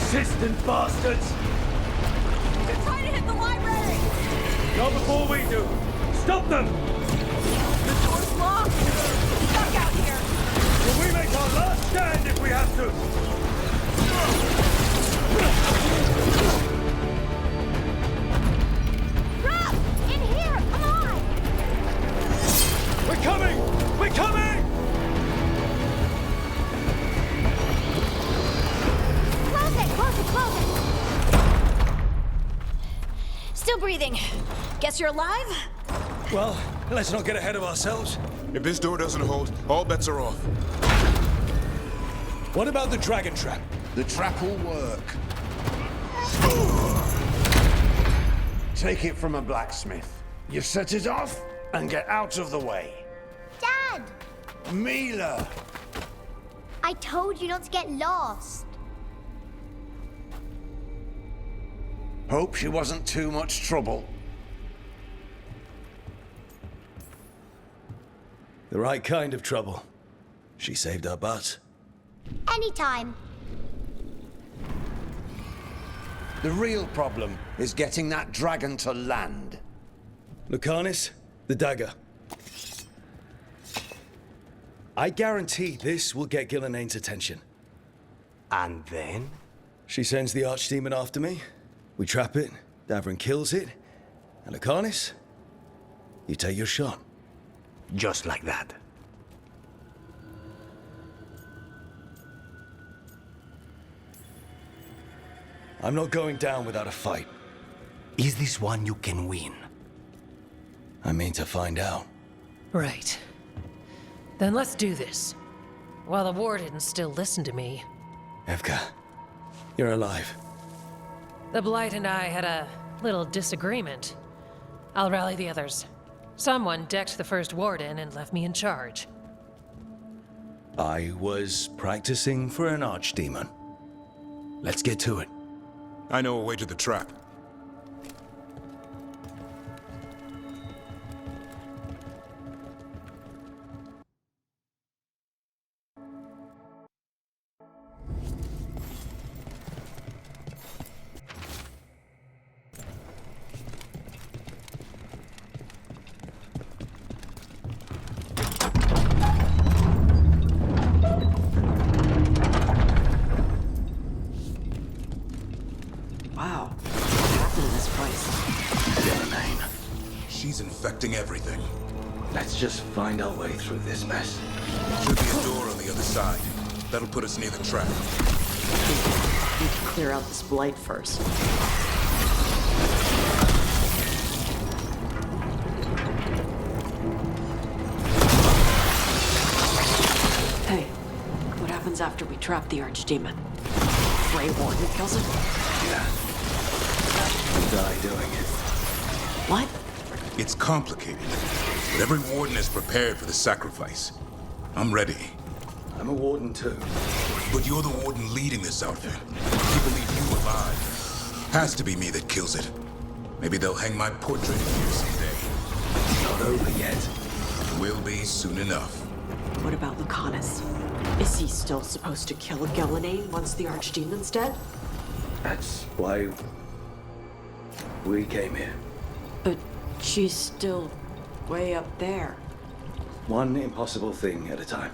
Persistent bastards! They're trying to hit the library! Not before we do! Stop them! The door's locked! We're stuck out here! Will we make our last stand if we have to? Rob! In here! Come on! We're coming! We're coming! Close it! Still breathing. Guess you're alive? Well, let's not get ahead of ourselves. If this door doesn't hold, all bets are off. What about the dragon trap? The trap will work. Take it from a blacksmith. You set it off and get out of the way. Dad! Mila! I told you not to get lost. Hope she wasn't too much trouble. The right kind of trouble. She saved our butts. Anytime. The real problem is getting that dragon to land. Lucanis, the dagger. I guarantee this will get Gillenaine's attention. And then? She sends the archdemon after me. We trap it, Davrin kills it, and Lucanis, you take your shot. Just like that. I'm not going down without a fight. Is this one you can win? I mean to find out. Right. Then let's do this. While the Wardens still listen to me. Evka, you're alive. The Blight and I had a little disagreement. I'll rally the others. Someone decked the first Warden and left me in charge. I was practicing for an archdemon. Let's get to it. I know a way to the trap. Let's just find our way through this mess. Should be a door on the other side. That'll put us near the trap. Need to clear out this blight first. Hey, what happens after we trap the Archdemon? Grey Warden kills it? Yeah. We'll die doing it. What? It's complicated, but every warden is prepared for the sacrifice. I'm ready. I'm a warden too. But you're the warden leading this outfit. People leave you alive. Has to be me that kills it. Maybe they'll hang my portrait here someday. Not over yet. Will be soon enough. What about Lucanus? Is he still supposed to kill Gellanane once the Archdemon's dead? That's why we came here. But she's still way up there. One impossible thing at a time.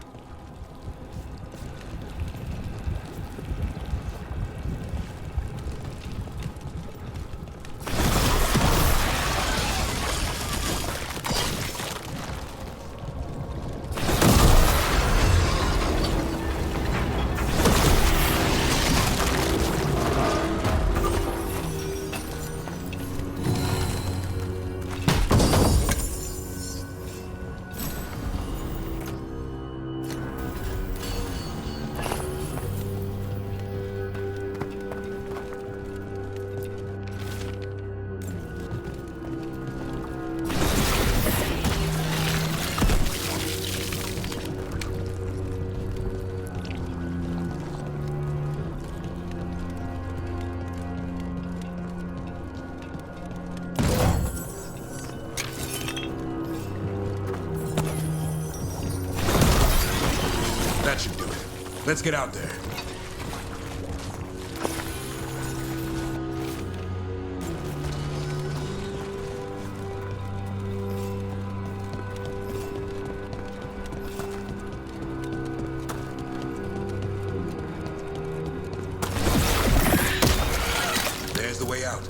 That should do it. Let's get out there. There's the way out.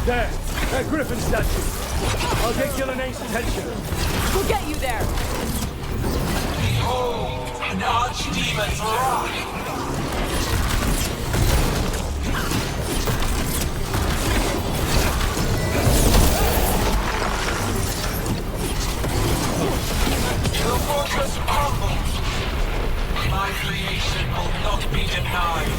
There! That griffin statue! I'll get Gillanane's attention. We'll get you there! Behold, an Archdemon's wrath! The fortress crumbles! My creation will not be denied!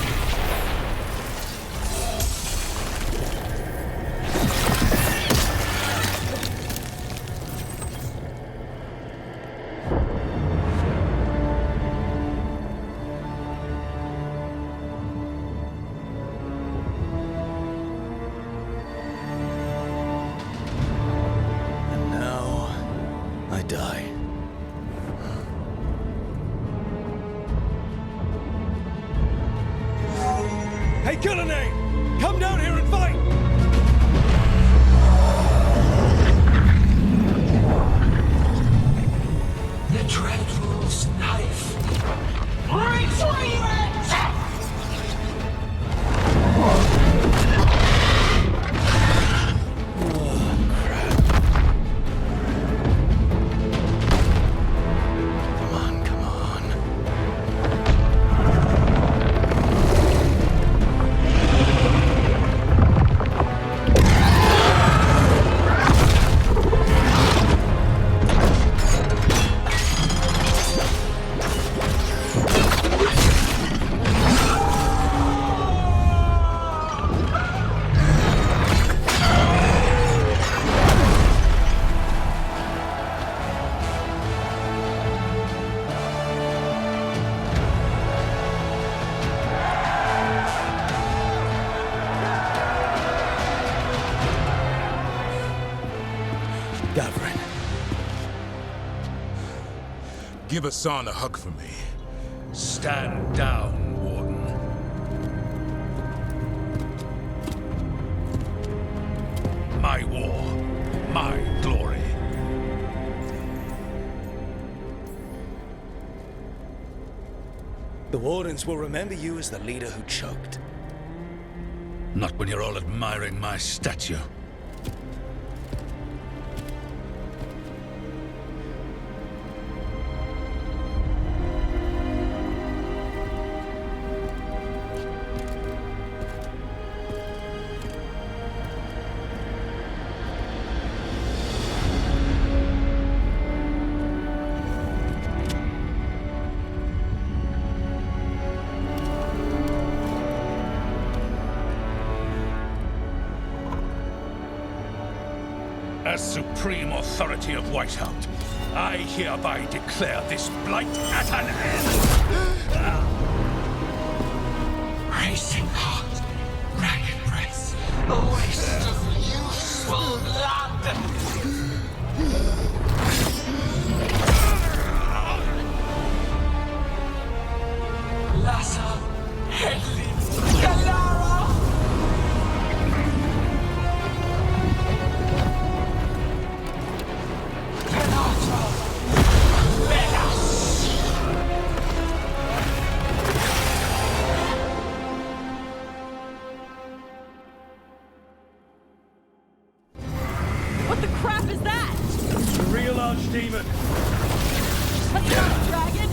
Die. Hey, Gellanane! Come down here and fight! The Dreadwolf's knife! Retreat! Gavrin. Give Hassan a hug for me. Stand down, Warden. My war, my glory. The Wardens will remember you as the leader who choked. Not when you're all admiring my statue. As supreme authority of Whitehound, I hereby declare this blight at an end! Racing heart, ragged race, a waste of useful blood! Lassa, Hedley, Galara! What the crap is that? The real archdemon. That's not a dragon!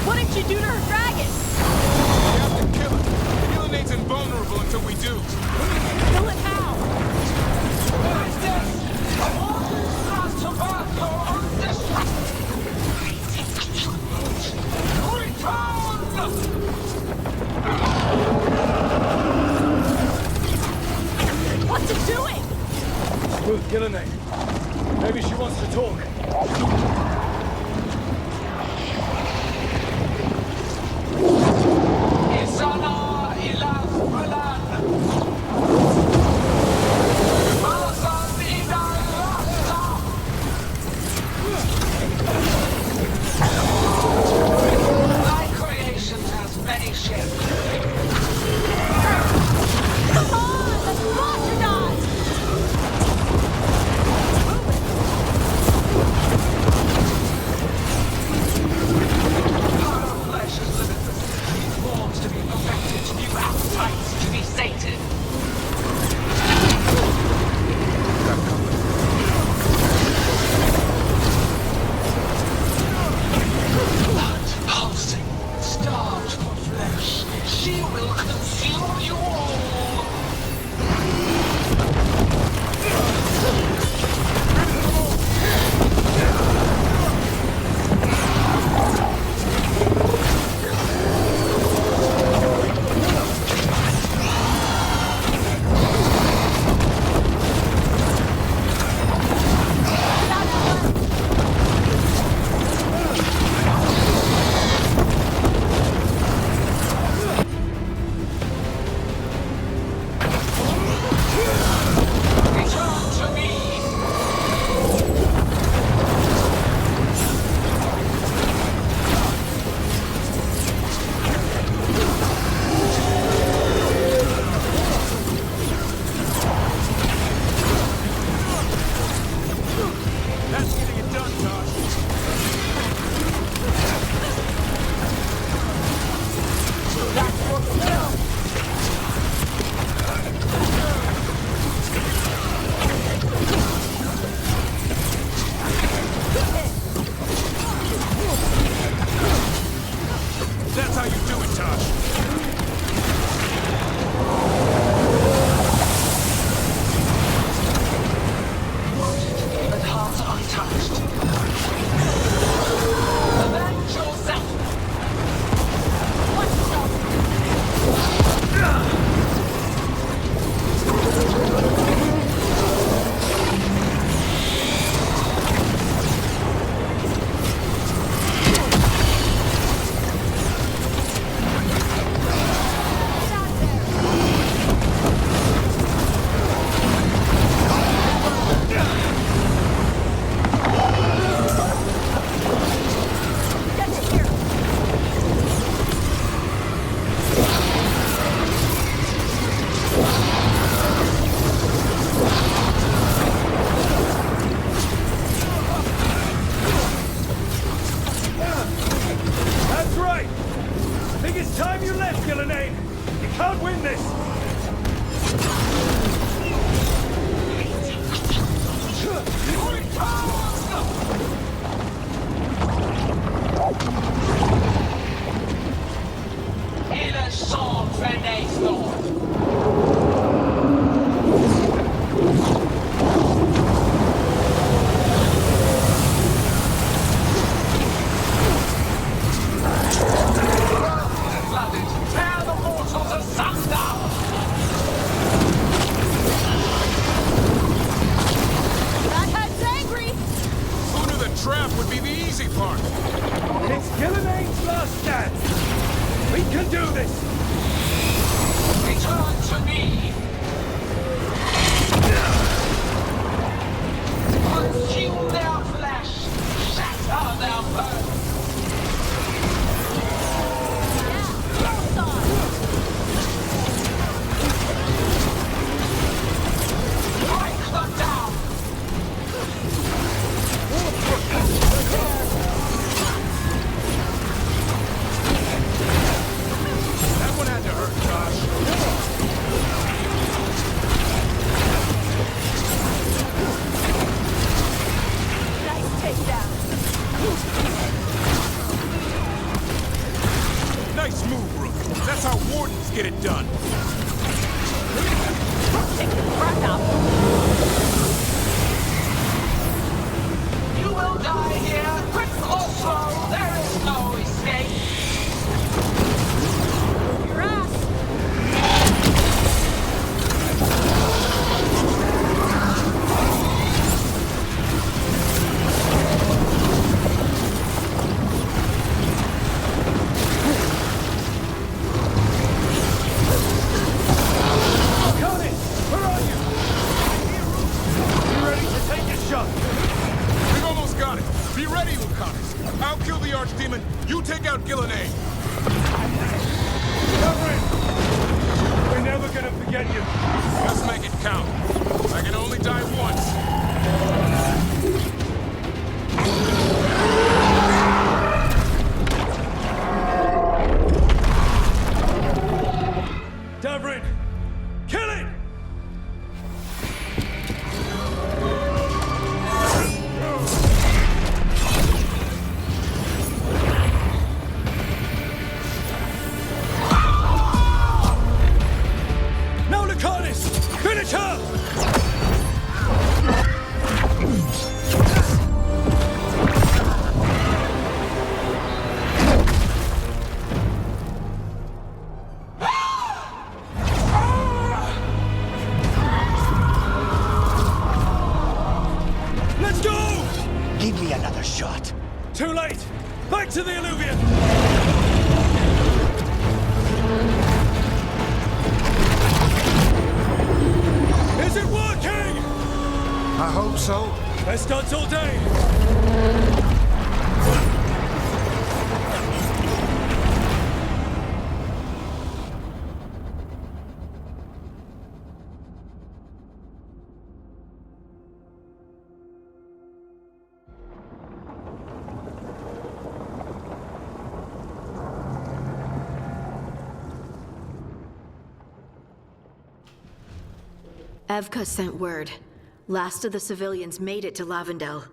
What did you do to her dragon? We have to kill it. The Illinate's invulnerable until we do. Kill it how? What is this? What's it doing? Smooth Gillinate. Maybe she wants to talk. Isana ilas balan. Malasan idar rasta. My creation has many shapes. Come on! Let's martyrdise! Il est son fenêtre. Tear the mortals asunder! That head's angry! Who knew the trap would be the easy part? It's Gilliman's last dance! We can do this! Return to me! Consume their flesh! Shatter their bones! Break them down! That one had to hurt, Josh. Nice takedown. Nice move, Rook. That's how wardens get it done. Take the breath out. You will die here, quick or slow, there is no escape. Your ass. Connie! Where are you? You ready to take a shot? We've almost got it. Be ready, Lucanus. I'll kill the Archdemon. You take out Gillinan. Covering! We're never gonna forget you. Let's make it count. I can only die once. Davrin! Kill it! Now, Lucanus! Finish her! Let's go! Give me another shot. Too late! Back to the Illuvian! Is it working? I hope so. Best odds all day! Evka sent word. Last of the civilians made it to Lavendel.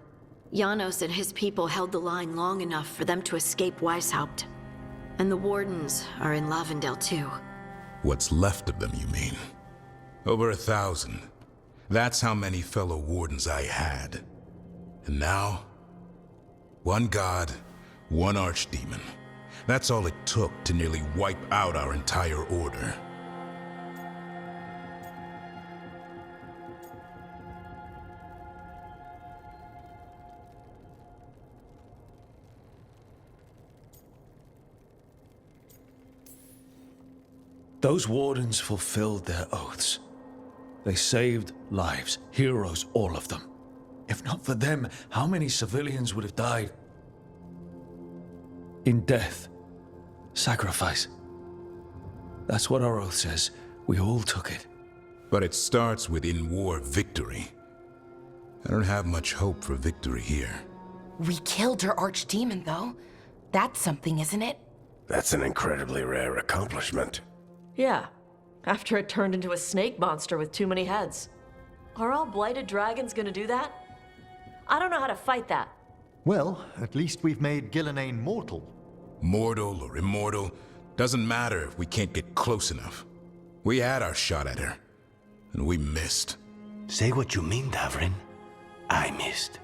Janos and his people held the line long enough for them to escape Weishaupt. And the Wardens are in Lavendel too. What's left of them, you mean? Over 1,000. That's how many fellow Wardens I had. And now, one god, one Archdemon. That's all it took to nearly wipe out our entire order. Those wardens fulfilled their oaths. They saved lives, heroes, all of them. If not for them, how many civilians would have died? In death, sacrifice. That's what our oath says. We all took it. But it starts with in-war victory. I don't have much hope for victory here. We killed her archdemon, though. That's something, isn't it? That's an incredibly rare accomplishment. Yeah, after it turned into a snake monster with too many heads. Are all blighted dragons gonna do that? I don't know how to fight that. Well, at least we've made Gillenane mortal. Mortal or immortal, doesn't matter if we can't get close enough. We had our shot at her, and we missed. Say what you mean, Davrin. I missed.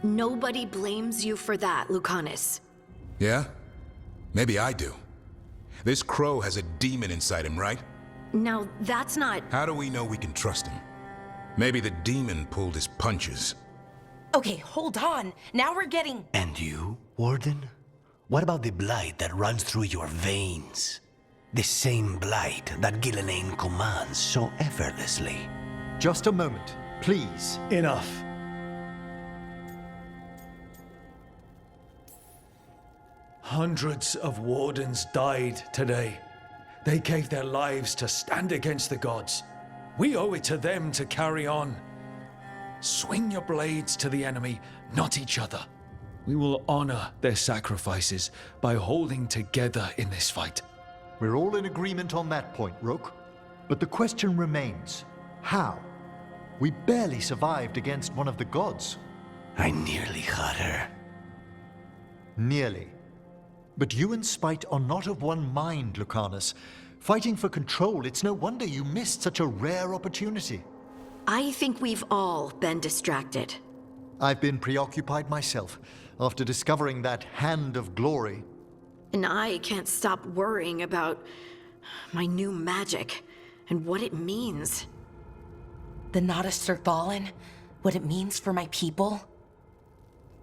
Nobody blames you for that, Lucanus. Yeah? Maybe I do. This crow has a demon inside him, right? Now, that's not... How do we know we can trust him? Maybe the demon pulled his punches. Okay, hold on. Now we're getting... And you, Warden? What about the blight that runs through your veins? The same blight that Gillenane commands so effortlessly. Just a moment, please. Enough. Hundreds of wardens died today. They gave their lives to stand against the gods. We owe it to them to carry on. Swing your blades to the enemy, not each other. We will honor their sacrifices by holding together in this fight. We're all in agreement on that point, Rook. But the question remains, how? We barely survived against one of the gods. I nearly had her. Nearly. But you and Spite are not of one mind, Lucanus. Fighting for control, it's no wonder you missed such a rare opportunity. I think we've all been distracted. I've been preoccupied myself, after discovering that Hand of Glory. And I can't stop worrying about my new magic and what it means. The Nadas are fallen? What it means for my people?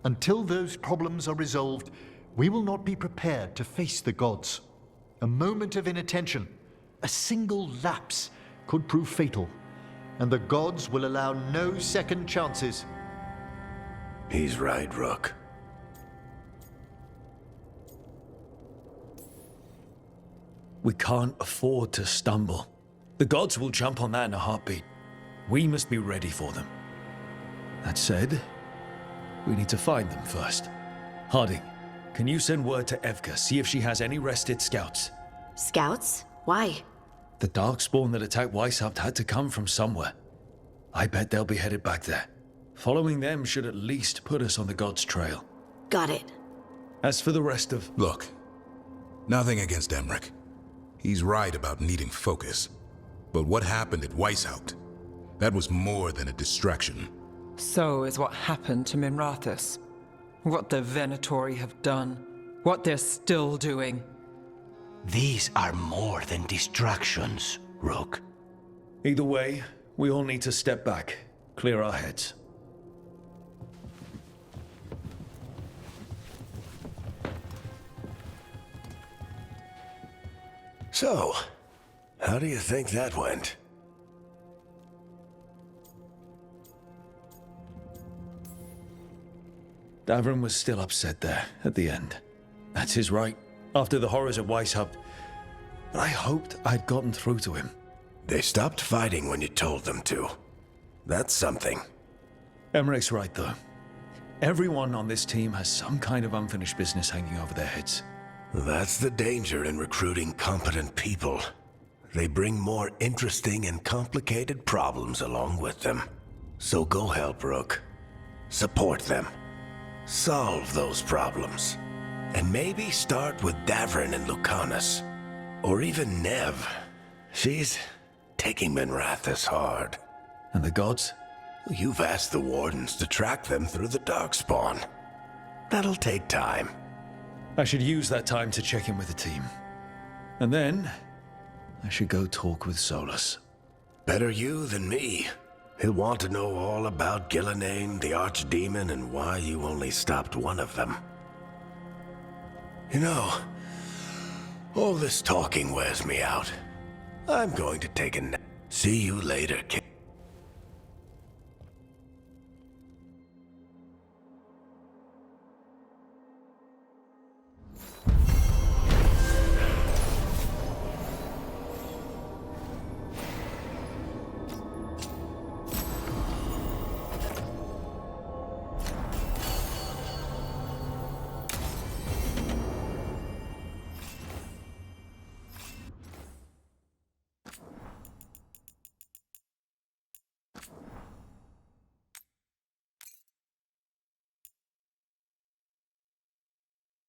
Until those problems are resolved, we will not be prepared to face the gods. A moment of inattention, a single lapse, could prove fatal, and the gods will allow no second chances. He's right, Rook. We can't afford to stumble. The gods will jump on that in a heartbeat. We must be ready for them. That said, we need to find them first. Harding, can you send word to Evka, see if she has any rested scouts? Scouts? Why? The Darkspawn that attacked Weishaupt had to come from somewhere. I bet they'll be headed back there. Following them should at least put us on the gods' trail. Got it. As for the rest of... Look, nothing against Emmerich. He's right about needing focus. But what happened at Weishaupt? That was more than a distraction. So is what happened to Minrathous. What the Venatori have done. What they're still doing. These are more than distractions, Rook. Either way, we all need to step back, clear our heads. So, how do you think that went? Davrin was still upset there, at the end. That's his right, after the horrors at Weishaupt. But I hoped I'd gotten through to him. They stopped fighting when you told them to. That's something. Emmerich's right, though. Everyone on this team has some kind of unfinished business hanging over their heads. That's the danger in recruiting competent people. They bring more interesting and complicated problems along with them. So go help, Rook. Support them. Solve those problems. And maybe start with Davrin and Lucanus. Or even Nev. She's taking Minrathous hard. And the gods? You've asked the Wardens to track them through the Darkspawn. That'll take time. I should use that time to check in with the team. And then, I should go talk with Solus. Better you than me. He'll want to know all about Gillenane, the Archdemon, and why you only stopped one of them. You know, all this talking wears me out. I'm going to take a nap. See you later, kid.